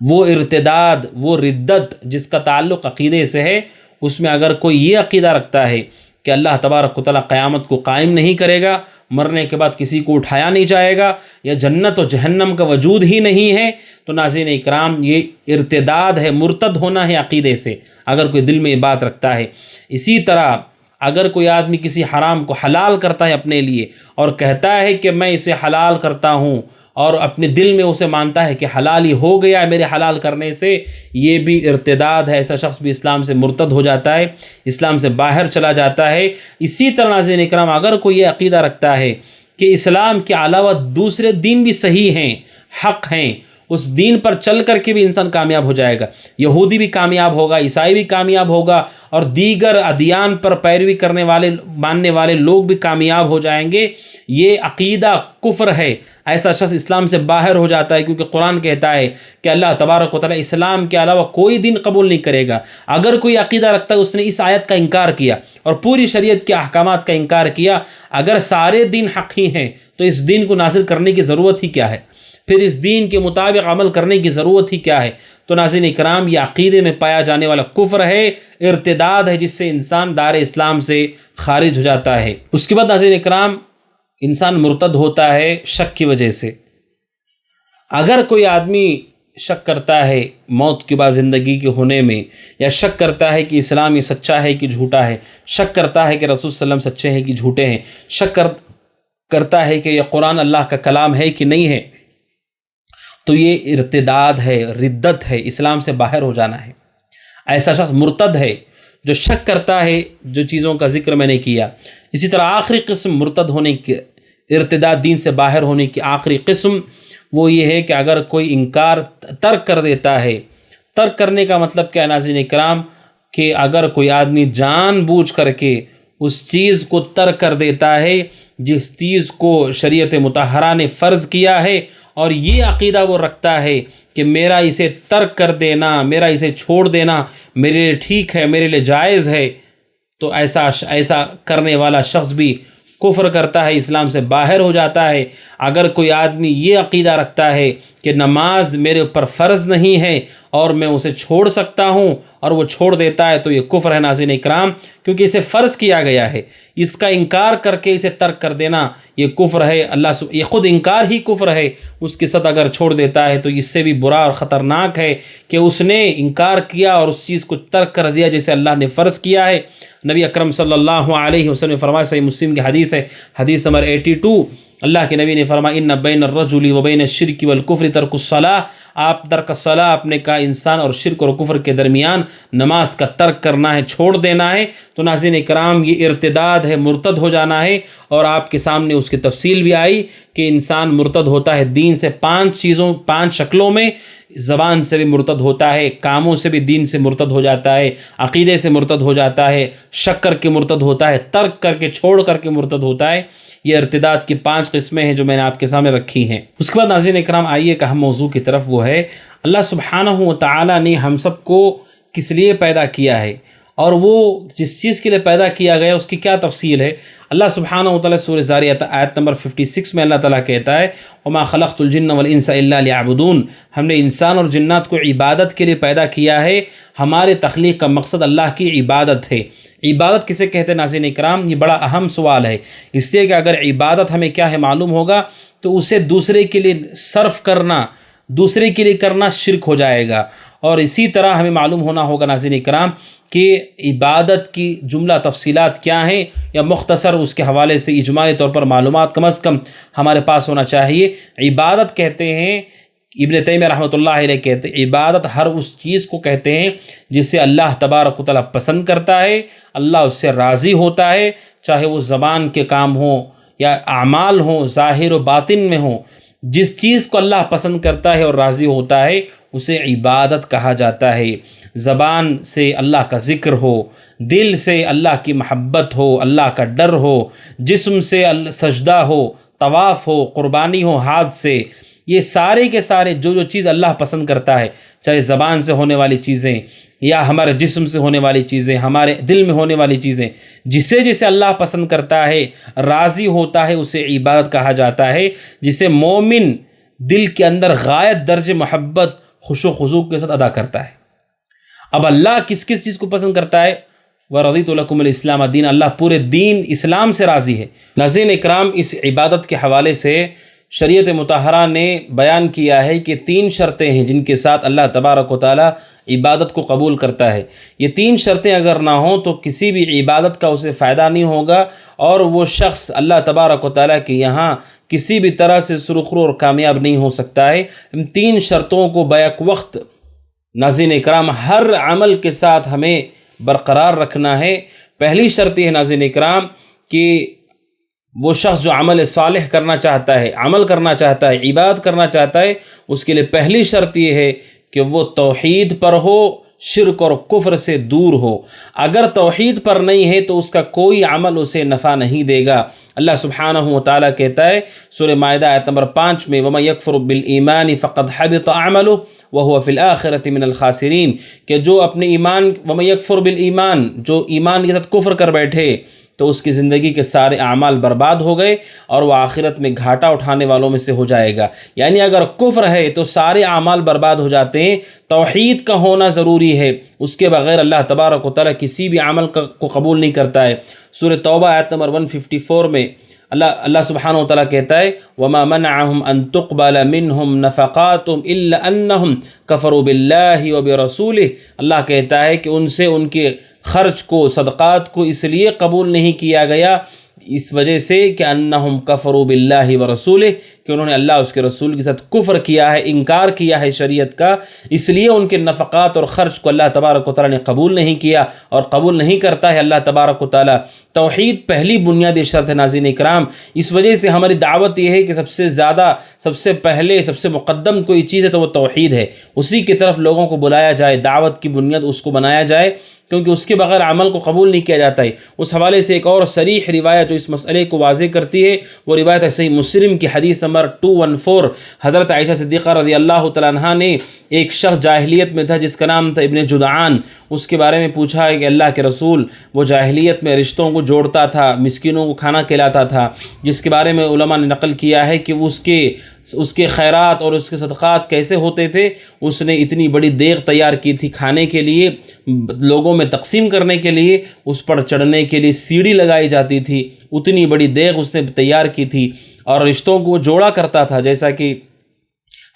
وہ ارتداد، وہ ردت جس کا تعلق عقیدے سے ہے، اس میں اگر کوئی یہ عقیدہ رکھتا ہے کہ اللہ تبارک و تعالیٰ قیامت کو قائم نہیں کرے گا، مرنے کے بعد کسی کو اٹھایا نہیں جائے گا، یا جنت و جہنم کا وجود ہی نہیں ہے، تو ناظرین اکرام یہ ارتداد ہے، مرتد ہونا ہے عقیدے سے، اگر کوئی دل میں یہ بات رکھتا ہے۔ اسی طرح اگر کوئی آدمی کسی حرام کو حلال کرتا ہے اپنے لیے اور کہتا ہے کہ میں اسے حلال کرتا ہوں، اور اپنے دل میں اسے مانتا ہے کہ حلال ہی ہو گیا ہے میرے حلال کرنے سے، یہ بھی ارتداد ہے۔ ایسا شخص بھی اسلام سے مرتد ہو جاتا ہے، اسلام سے باہر چلا جاتا ہے۔ اسی طرح ناظرین اکرام، اگر کوئی یہ عقیدہ رکھتا ہے کہ اسلام کے علاوہ دوسرے دین بھی صحیح ہیں، حق ہیں، اس دین پر چل کر کے بھی انسان کامیاب ہو جائے گا، یہودی بھی کامیاب ہوگا، عیسائی بھی کامیاب ہوگا، اور دیگر ادیان پر پیروی کرنے والے، ماننے والے لوگ بھی کامیاب ہو جائیں گے، یہ عقیدہ کفر ہے۔ ایسا شخص اسلام سے باہر ہو جاتا ہے، کیونکہ قرآن کہتا ہے کہ اللہ تبارک و تعالیٰ اسلام کے علاوہ کوئی دین قبول نہیں کرے گا۔ اگر کوئی عقیدہ رکھتا ہے، اس نے اس آیت کا انکار کیا اور پوری شریعت کے احکامات کا انکار کیا، اگر سارے دین حق ہی ہیں تو اس دین کو نازل کرنے کی ضرورت ہی کیا ہے؟ پھر اس دین کے مطابق عمل کرنے کی ضرورت ہی کیا ہے؟ تو ناظرین اکرام، یہ عقیدے میں پایا جانے والا کفر ہے، ارتداد ہے، جس سے انسان دار اسلام سے خارج ہو جاتا ہے۔ اس کے بعد ناظرین اکرام، انسان مرتد ہوتا ہے شک کی وجہ سے۔ اگر کوئی آدمی شک کرتا ہے موت کے بعد زندگی کے ہونے میں، یا شک کرتا ہے کہ اسلام یہ سچا ہے کہ جھوٹا ہے، شک کرتا ہے کہ رسول صلی اللہ علیہ وسلم سچے ہیں کہ جھوٹے ہیں، شک کرتا ہے کہ یہ قرآن اللہ کا کلام ہے کہ نہیں ہے، تو یہ ارتداد ہے، ردت ہے، اسلام سے باہر ہو جانا ہے۔ ایسا شخص مرتد ہے جو شک کرتا ہے جو چیزوں کا ذکر میں نے کیا۔ اسی طرح آخری قسم مرتد ہونے کی، ارتداد، دین سے باہر ہونے کی آخری قسم وہ یہ ہے کہ اگر کوئی انکار، ترک کر دیتا ہے۔ ترک کرنے کا مطلب کیا ہے ناظرین اکرام؟ کہ اگر کوئی آدمی جان بوجھ کر کے اس چیز کو ترک کر دیتا ہے جس چیز کو شریعت مطہرہ نے فرض کیا ہے، اور یہ عقیدہ وہ رکھتا ہے کہ میرا اسے ترک کر دینا، میرا اسے چھوڑ دینا میرے لیے ٹھیک ہے، میرے لیے جائز ہے، تو ایسا کرنے والا شخص بھی کفر کرتا ہے، اسلام سے باہر ہو جاتا ہے۔ اگر کوئی آدمی یہ عقیدہ رکھتا ہے کہ نماز میرے اوپر فرض نہیں ہے اور میں اسے چھوڑ سکتا ہوں، اور وہ چھوڑ دیتا ہے، تو یہ کفر ہے ناظرین اکرام، کیونکہ اسے فرض کیا گیا ہے۔ اس کا انکار کر کے اسے ترک کر دینا یہ کفر ہے۔ یہ خود انکار ہی کفر ہے، اس کے ساتھ اگر چھوڑ دیتا ہے تو اس سے بھی برا اور خطرناک ہے کہ اس نے انکار کیا اور اس چیز کو ترک کر دیا جسے اللہ نے فرض کیا ہے۔ نبی اکرم صلی اللہ علیہ وسلم نے فرمایا، صحیح مسلم کی حدیث ہے، حدیث نمبر 82، اللہ کے نبی نے فرمایا، ان بین الرجل و بین الشرک والکفر ترک الصلاۃ، آپ ترک الصلاۃ، اپنے کا انسان اور شرک اور کفر کے درمیان نماز کا ترک کرنا ہے، چھوڑ دینا ہے۔ تو ناظرین اکرام، یہ ارتداد ہے، مرتد ہو جانا ہے، اور آپ کے سامنے اس کی تفصیل بھی آئی کہ انسان مرتد ہوتا ہے دین سے 5 شکلوں میں۔ زبان سے بھی مرتد ہوتا ہے، کاموں سے بھی دین سے مرتد ہو جاتا ہے، عقیدے سے مرتد ہو جاتا ہے، شک کر کے مرتد ہوتا ہے، ترک کر کے، چھوڑ کر کے مرتد ہوتا ہے۔ یہ ارتداد کی 5 قسمیں ہیں جو میں نے آپ کے سامنے رکھی ہیں۔ اس کے بعد ناظرین اکرام، آئیے کہ ہم موضوع کی طرف، وہ ہے اللہ سبحانہ و تعالی نے ہم سب کو کس لیے پیدا کیا ہے، اور وہ جس چیز کے لیے پیدا کیا گیا اس کی کیا تفصیل ہے۔ اللہ سبحانہ و تعالی سورہ ذاریات آیت نمبر 56 میں اللہ تعالیٰ کہتا ہے، وما خلقت الجن والانس الا لیعبدون، ہم نے انسان اور جنات کو عبادت کے لیے پیدا کیا ہے۔ ہمارے تخلیق کا مقصد اللہ کی عبادت ہے۔ عبادت کسے کہتے ہیں ناظرین اکرام؟ یہ بڑا اہم سوال ہے، اس لیے کہ اگر عبادت ہمیں کیا ہے معلوم ہوگا تو اسے دوسرے کے لیے صرف کرنا، دوسرے کے لیے کرنا شرک ہو جائے گا۔ اور اسی طرح ہمیں معلوم ہونا ہوگا ناظرین اکرام کہ عبادت کی جملہ تفصیلات کیا ہیں، یا مختصر اس کے حوالے سے اجمالی طور پر معلومات کم از کم ہمارے پاس ہونا چاہیے۔ عبادت کہتے ہیں ابن تیمیہ رحمۃ اللہ علیہ کہتے ہیں عبادت ہر اس چیز کو کہتے ہیں جسے اللہ تبارک و تعالیٰ پسند کرتا ہے، اللہ اس سے راضی ہوتا ہے، چاہے وہ زبان کے کام ہوں یا اعمال ہوں، ظاہر و باطن میں ہوں۔ جس چیز کو اللہ پسند کرتا ہے اور راضی ہوتا ہے اسے عبادت کہا جاتا ہے۔ زبان سے اللہ کا ذکر ہو، دل سے اللہ کی محبت ہو، اللہ کا ڈر ہو، جسم سے سجدہ ہو، طواف ہو، قربانی ہو ہاتھ سے، یہ سارے کے سارے جو چیز اللہ پسند کرتا ہے، چاہے زبان سے ہونے والی چیزیں یا ہمارے جسم سے ہونے والی چیزیں، ہمارے دل میں ہونے والی چیزیں، جسے اللہ پسند کرتا ہے، راضی ہوتا ہے، اسے عبادت کہا جاتا ہے، جسے مومن دل کے اندر غایت درجہ محبت خشوع و خضوع کے ساتھ ادا کرتا ہے۔ اب اللہ کس کس چیز کو پسند کرتا ہے؟ وَرَضِيتُ لَكُمُ الْإِسْلَامَ دِينًا، اللہ پورے دین اسلام سے راضی ہے۔ ناظرین اکرام، اس عبادت کے حوالے سے شریعت مطہرہ نے بیان کیا ہے کہ 3 شرطیں ہیں جن کے ساتھ اللہ تبارک و تعالیٰ عبادت کو قبول کرتا ہے۔ یہ 3 شرطیں اگر نہ ہوں تو کسی بھی عبادت کا اسے فائدہ نہیں ہوگا اور وہ شخص اللہ تبارک و تعالیٰ کے یہاں کسی بھی طرح سے سرخرو اور کامیاب نہیں ہو سکتا ہے۔ ان 3 شرطوں کو بیک وقت ناظرین اکرام ہر عمل کے ساتھ ہمیں برقرار رکھنا ہے۔ پہلی شرط یہ ہے ناظرین اکرام کہ وہ شخص جو عمل صالح کرنا چاہتا ہے، عمل کرنا چاہتا ہے، عبادت کرنا چاہتا ہے، اس کے لیے پہلی شرط یہ ہے کہ وہ توحید پر ہو، شرک اور کفر سے دور ہو۔ اگر توحید پر نہیں ہے تو اس کا کوئی عمل اسے نفع نہیں دے گا۔ اللہ سبحانہ و تعالیٰ کہتا ہے سورہ مائدہ آیت نمبر 5 میں وَمَن يَكْفُرْ بِالْإِيمَانِ فَقَدْ حَبِطَ عَمَلُهُ وَهُوَ فِي الْآخِرَةِ مِنَ الْخَاسِرِينَ، کہ جو اپنے ایمان وَمَن يَكْفُرْ بِالْإِيمَانِ، جو ایمان کے ساتھ کفر کر بیٹھے تو اس کی زندگی کے سارے اعمال برباد ہو گئے اور وہ آخرت میں گھاٹا اٹھانے والوں میں سے ہو جائے گا۔ یعنی اگر کفر ہے تو سارے اعمال برباد ہو جاتے ہیں۔ توحید کا ہونا ضروری ہے، اس کے بغیر اللہ تبارک و تعالیٰ کسی بھی عمل کو قبول نہیں کرتا ہے۔ سورہ توبہ آیت نمبر 154 میں اللہ سبحانہ و تعالیٰ کہتا ہے وَمَا مَنَعَهُمْ أَن تُقْبَلَ مِنْهُمْ نَفَقَاتُهُمْ إِلَّا أَنَّهُمْ كَفَرُوا بِاللَّهِ وَبِرَسُولِهِ، اللہ کہتا ہے کہ ان سے ان کے خرچ کو، صدقات کو اس لیے قبول نہیں کیا گیا اس وجہ سے کہ انہم کفروا باللہ ورسولہ، کہ انہوں نے اللہ اس کے رسول کے ساتھ کفر کیا ہے، انکار کیا ہے شریعت کا، اس لیے ان کے نفقات اور خرچ کو اللہ تبارک و تعالیٰ نے قبول نہیں کیا اور قبول نہیں کرتا ہے اللہ تبارک و تعالیٰ۔ توحید پہلی بنیادی شرط ہے ناظرین اکرام۔ اس وجہ سے ہماری دعوت یہ ہے کہ سب سے زیادہ، سب سے پہلے، سب سے مقدم کوئی چیز ہے تو وہ توحید ہے، اسی کی طرف لوگوں کو بلایا جائے، دعوت کی بنیاد اس کو بنایا جائے، کیونکہ اس کے بغیر عمل کو قبول نہیں کیا جاتا ہے۔ اس حوالے سے ایک اور صریح روایت جو اس مسئلے کو واضح کرتی ہے وہ روایت ہے صحیح مسلم کی حدیث نمبر 214، حضرت عائشہ صدیقہ رضی اللہ تعالیٰ عنہا نے ایک شخص جاہلیت میں تھا جس کا نام تھا ابن جدعان، اس کے بارے میں پوچھا ہے کہ اللہ کے رسول وہ جاہلیت میں رشتوں کو جوڑتا تھا، مسکینوں کو کھانا کھلاتا تھا، جس کے بارے میں علماء نے نقل کیا ہے کہ اس کے خیرات اور اس کے صدقات کیسے ہوتے تھے۔ اس نے اتنی بڑی دیگ تیار کی تھی کھانے کے لیے، لوگوں میں تقسیم کرنے کے لیے، اس پر چڑھنے کے لیے سیڑھی لگائی جاتی تھی، اتنی بڑی دیگ اس نے تیار کی تھی اور رشتوں کو جوڑا کرتا تھا۔ جیسا کہ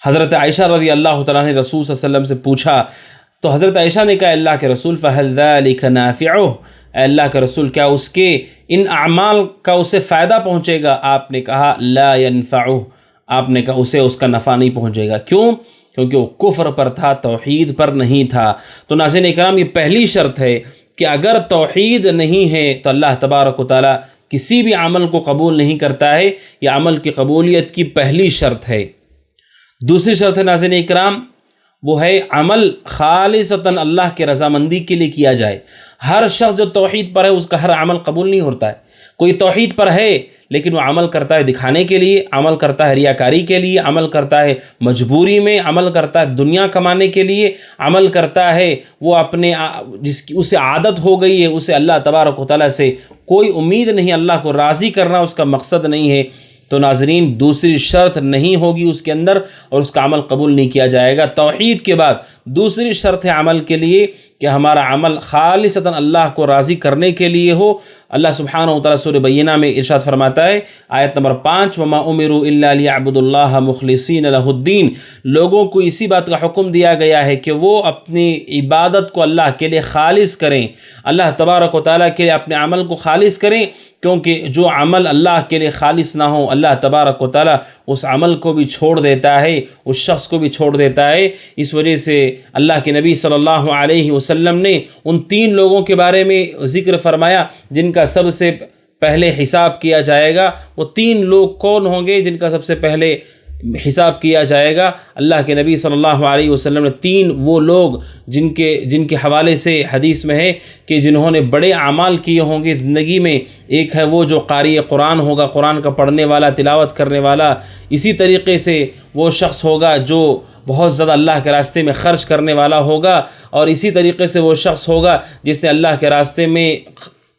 حضرت عائشہ رضی اللہ تعالیٰ نے رسول صلی اللہ علیہ وسلم سے پوچھا تو حضرت عائشہ نے کہا اللہ کے رسول فَهَلْ ذَلِكَ نَافِعُهُ، اے اللہ کے رسول کیا اس کے ان اعمال کا اسے فائدہ پہنچے گا؟ آپ نے کہا لا ينفعه، آپ نے کہا اسے اس کا نفع نہیں پہنچے گا۔ کیوں؟ کیونکہ وہ کفر پر تھا، توحید پر نہیں تھا۔ تو ناظرین اکرام یہ پہلی شرط ہے کہ اگر توحید نہیں ہے تو اللہ تبارک و تعالیٰ کسی بھی عمل کو قبول نہیں کرتا ہے، یہ عمل کی قبولیت کی پہلی شرط ہے۔ دوسری شرط ہے ناظرین اکرام وہ ہے عمل خالصتاً اللہ کے رضامندی کے لیے کیا جائے۔ ہر شخص جو توحید پر ہے اس کا ہر عمل قبول نہیں ہوتا ہے۔ کوئی توحید پر ہے لیکن وہ عمل کرتا ہے دکھانے کے لیے، عمل کرتا ہے ریاکاری کے لیے، عمل کرتا ہے مجبوری میں، عمل کرتا ہے دنیا کمانے کے لیے، عمل کرتا ہے وہ اپنے جس کی اسے عادت ہو گئی ہے، اسے اللہ تبارک و تعالیٰ سے کوئی امید نہیں، اللہ کو راضی کرنا اس کا مقصد نہیں ہے، تو ناظرین دوسری شرط نہیں ہوگی اس کے اندر اور اس کا عمل قبول نہیں کیا جائے گا۔ توحید کے بعد دوسری شرط ہے عمل کے لیے کہ ہمارا عمل خالصتاً اللہ کو راضی کرنے کے لیے ہو۔ اللہ سبحانہ وتعالیٰ سورہ بینہ میں ارشاد فرماتا ہے آیت نمبر 5 وما امروا الا لیعبدوا اللہ مخلصین لہ الدین، لوگوں کو اسی بات کا حکم دیا گیا ہے کہ وہ اپنی عبادت کو اللہ کے لیے خالص کریں، اللہ تبارک و تعالیٰ کے لیے اپنے عمل کو خالص کریں، کیونکہ جو عمل اللہ کے لیے خالص نہ ہو اللہ تبارک و تعالیٰ اس عمل کو بھی چھوڑ دیتا ہے، اس شخص کو بھی چھوڑ دیتا ہے۔ اس وجہ سے اللہ کے نبی صلی اللہ علیہ وسلم نے ان 3 لوگوں کے بارے میں ذکر فرمایا جن کا سب سے پہلے حساب کیا جائے گا۔ وہ 3 لوگ کون ہوں گے جن کا سب سے پہلے حساب کیا جائے گا؟ اللہ کے نبی صلی اللہ علیہ وسلم نے 3 وہ لوگ جن کے حوالے سے حدیث میں ہے کہ جنہوں نے بڑے اعمال کیے ہوں گے زندگی میں۔ ایک ہے وہ جو قاری قرآن ہوگا، قرآن کا پڑھنے والا، تلاوت کرنے والا۔ اسی طریقے سے وہ شخص ہوگا جو بہت زیادہ اللہ کے راستے میں خرچ کرنے والا ہوگا، اور اسی طریقے سے وہ شخص ہوگا جس نے اللہ کے راستے میں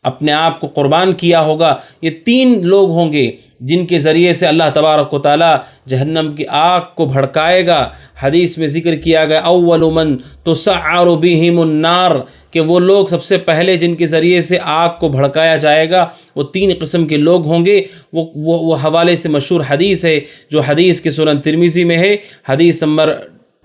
اپنے آپ کو قربان کیا ہوگا۔ یہ 3 لوگ ہوں گے جن کے ذریعے سے اللہ تبارک و تعالیٰ جہنم کی آگ کو بھڑکائے گا۔ حدیث میں ذکر کیا گیا اول من تسعر بہم النار، کہ وہ لوگ سب سے پہلے جن کے ذریعے سے آگ کو بھڑکایا جائے گا وہ 3 قسم کے لوگ ہوں گے۔ وہ حوالے سے مشہور حدیث ہے جو حدیث کے سنن ترمذی میں ہے، حدیث نمبر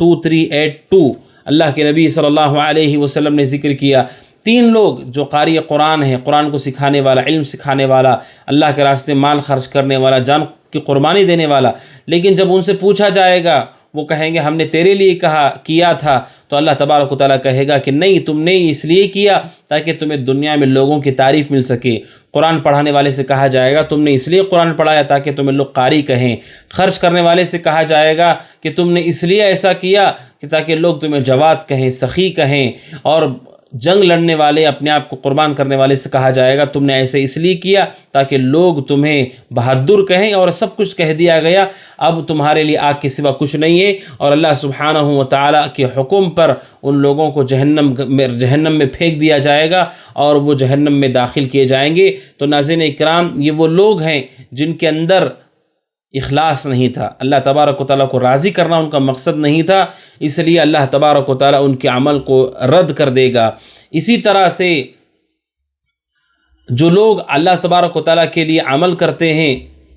2382، اللہ کے نبی صلی اللہ علیہ وسلم نے ذکر کیا 3 لوگ جو قاری قرآن ہیں، قرآن کو سکھانے والا، علم سکھانے والا، اللہ کے راستے مال خرچ کرنے والا، جان کی قربانی دینے والا، لیکن جب ان سے پوچھا جائے گا وہ کہیں گے ہم نے تیرے لیے کیا تھا، تو اللہ تبارک و تعالیٰ کہے گا کہ نہیں، تم نے اس لیے کیا تاکہ تمہیں دنیا میں لوگوں کی تعریف مل سکے۔ قرآن پڑھانے والے سے کہا جائے گا تم نے اس لیے قرآن پڑھایا تاکہ تمہیں لوگ قاری کہیں۔ خرچ کرنے والے سے کہا جائے گا کہ تم نے اس لیے ایسا کیا کہ تاکہ لوگ تمہیں جواد کہیں، سخی کہیں، اور جنگ لڑنے والے، اپنے آپ کو قربان کرنے والے سے کہا جائے گا تم نے ایسے اس لیے کیا تاکہ لوگ تمہیں بہادر کہیں، اور سب کچھ کہہ دیا گیا۔ اب تمہارے لیے آگ کے سوا کچھ نہیں ہے، اور اللہ سبحانہ و تعالیٰ کے حکم پر ان لوگوں کو جہنم میں پھینک دیا جائے گا اور وہ جہنم میں داخل کیے جائیں گے۔ تو ناظرین اکرام، یہ وہ لوگ ہیں جن کے اندر اخلاص نہیں تھا، اللہ تبارک و تعالیٰ کو راضی کرنا ان کا مقصد نہیں تھا، اس لیے اللہ تبارک و تعالیٰ ان کے عمل کو رد کر دے گا۔ اسی طرح سے جو لوگ اللہ تبارک و تعالیٰ کے لیے عمل کرتے ہیں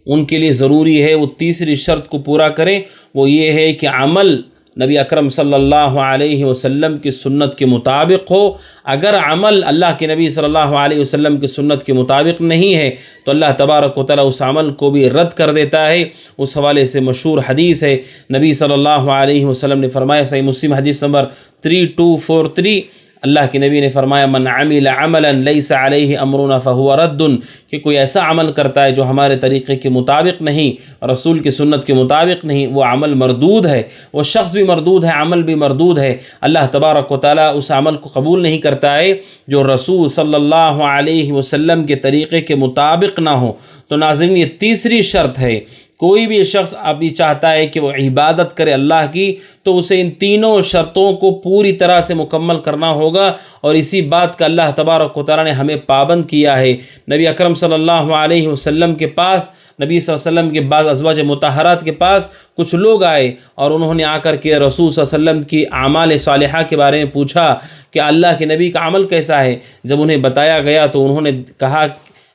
ان کے لیے ضروری ہے وہ تیسری شرط کو پورا کریں، وہ یہ ہے کہ عمل نبی اکرم صلی اللہ علیہ وسلم کی سنت کے مطابق ہو۔ اگر عمل اللہ کے نبی صلی اللہ علیہ وسلم کی سنت کے مطابق نہیں ہے تو اللہ تبارک و تعالیٰ اس عمل کو بھی رد کر دیتا ہے۔ اس حوالے سے مشہور حدیث ہے، نبی صلی اللہ علیہ وسلم نے فرمایا، صحیح مسلم حدیث نمبر 3243، اللہ کے نبی نے فرمایا من عمل عملا لیس علیہ امرنا فہو رد، کہ کوئی ایسا عمل کرتا ہے جو ہمارے طریقے کے مطابق نہیں، رسول کی سنت کے مطابق نہیں، وہ عمل مردود ہے، وہ شخص بھی مردود ہے، عمل بھی مردود ہے۔ اللہ تبارک و تعالیٰ اس عمل کو قبول نہیں کرتا ہے جو رسول صلی اللہ علیہ وسلم کے طریقے کے مطابق نہ ہو۔ تو ناظرین، یہ تیسری شرط ہے۔ کوئی بھی شخص ابھی چاہتا ہے کہ وہ عبادت کرے اللہ کی، تو اسے ان تینوں شرطوں کو پوری طرح سے مکمل کرنا ہوگا، اور اسی بات کا اللہ تبارک و تعالیٰ نے ہمیں پابند کیا ہے۔ نبی اکرم صلی اللہ علیہ وسلم کے پاس، نبی صلی اللہ علیہ وسلم کے بعض ازواج مطہرات کے پاس کچھ لوگ آئے اور انہوں نے آ کر کے رسول صلی اللہ علیہ وسلم کی اعمال صالحہ کے بارے میں پوچھا کہ اللہ کے نبی کا عمل کیسا ہے۔ جب انہیں بتایا گیا تو انہوں نے کہا،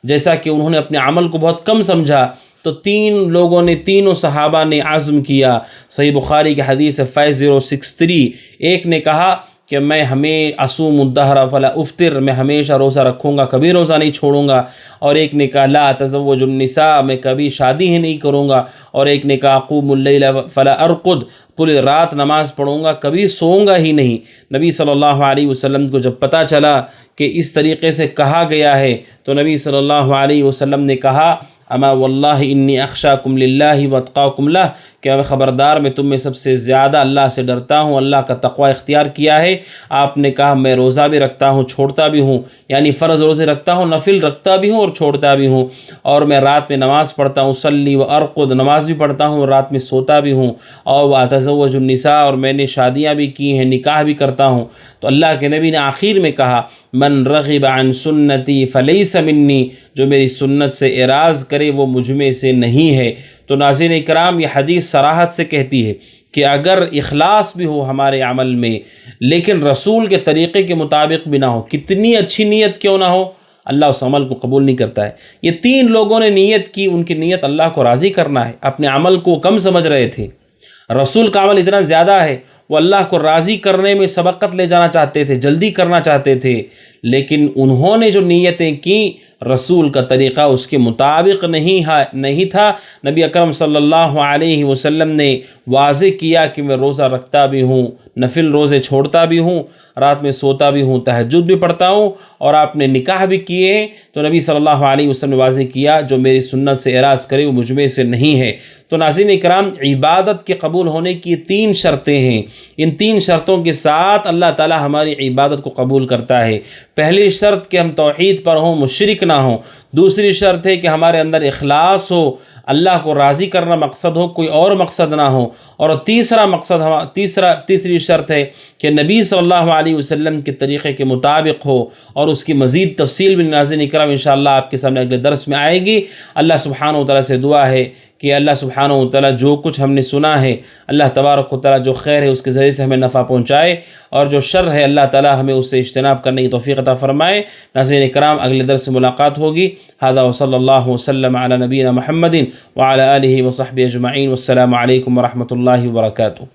جیسا کہ انہوں نے اپنے عمل کو بہت کم سمجھا، تو تینوں صحابہ نے عزم کیا۔ صحیح بخاری کی حدیث 5063، ایک نے کہا کہ میں اصوم الدہر فلا افطر، میں ہمیشہ روزہ رکھوں گا، کبھی روزہ نہیں چھوڑوں گا، اور ایک نے کہا لا اتزوج النساء، میں کبھی شادی ہی نہیں کروں گا، اور ایک نے کہا اقوم اللیل فلا ارقد، پوری رات نماز پڑھوں گا، کبھی سوؤں گا ہی نہیں۔ نبی صلی اللہ علیہ وسلم کو جب پتہ چلا کہ اس طریقے سے کہا گیا ہے تو نبی صلی اللہ علیہ وسلم نے کہا اما واللہ انی اخشاکم للہ واتقاکم لہ، کہ خبردار میں تم میں سب سے زیادہ اللہ سے ڈرتا ہوں، اللہ کا تقوی اختیار کیا ہے۔ آپ نے کہا میں روزہ بھی رکھتا ہوں، چھوڑتا بھی ہوں، یعنی فرض روزے رکھتا ہوں، نفل رکھتا بھی ہوں اور چھوڑتا بھی ہوں، اور میں رات میں نماز پڑھتا ہوں، صلی و ارقد، نماز بھی پڑھتا ہوں، رات میں سوتا بھی ہوں، اور اتزوج النساء، اور میں نے شادیاں بھی کی ہیں، نکاح بھی کرتا ہوں۔ تو اللہ کے نبی نے آخر میں کہا من رغب عن سنتی فلیس منی، جو میری سنت سے اعراض کرے وہ مجھ میں سے نہیں ہے۔ تو ناظرین اکرام، یہ حدیث صراحت سے کہتی ہے کہ اگر اخلاص بھی ہو ہمارے عمل میں لیکن رسول کے طریقے کے مطابق بھی نہ ہو، کتنی اچھی نیت کیوں نہ ہو، اللہ اس عمل کو قبول نہیں کرتا ہے۔ یہ 3 لوگوں نے نیت کی، ان کی نیت اللہ کو راضی کرنا ہے، اپنے عمل کو کم سمجھ رہے تھے۔ رسول کا عمل اتنا زیادہ ہے، وہ اللہ کو راضی کرنے میں سبقت لے جانا چاہتے تھے، جلدی کرنا چاہتے تھے، لیکن انہوں نے جو نیتیں کی رسول کا طریقہ اس کے مطابق نہیں تھا۔ نبی اکرم صلی اللہ علیہ وسلم نے واضح کیا کہ میں روزہ رکھتا بھی ہوں، نفل روزے چھوڑتا بھی ہوں، رات میں سوتا بھی ہوں، تہجد بھی پڑھتا ہوں، اور آپ نے نکاح بھی کیے ہیں، تو نبی صلی اللہ علیہ وسلم نے واضح کیا جو میری سنت سے اعراض کرے وہ مجھ میں سے نہیں ہے۔ تو ناظرین اکرام، عبادت کے قبول ہونے کی 3 شرطیں ہیں، ان 3 شرطوں کے ساتھ اللہ تعالی ہماری عبادت کو قبول کرتا ہے۔ پہلی شرط کہ ہم توحید پر ہوں، مشرک نہ ہوں۔ دوسری شرط ہے کہ ہمارے اندر اخلاص ہو، اللہ کو راضی کرنا مقصد ہو، کوئی اور مقصد نہ ہو۔ اور تیسری شرط ہے کہ نبی صلی اللہ علیہ وسلم کے طریقے کے مطابق ہو، اور اس کی مزید تفصیل بھی ناظرین اکرام انشاءاللہ آپ کے سامنے اگلے درس میں آئے گی۔ اللہ سبحانہ و تعالیٰ سے دعا ہے کہ اللہ سبحانہ و تعالیٰ جو کچھ ہم نے سنا ہے، اللہ تبارک و تعالیٰ جو خیر ہے اس کے ذریعے سے ہمیں نفع پہنچائے، اور جو شر ہے اللہ تعالیٰ ہمیں اس سے اجتناب کرنے کی توفیق عطا فرمائے۔ ناظرین اکرام، اگلے درس سے ملاقات ہوگی۔ ھذا وصلی اللہ وسلم علی نبینا محمد وعلی آلہ وصحبہ اجمعین، والسلام علیکم ورحمۃ اللہ وبرکاتہ۔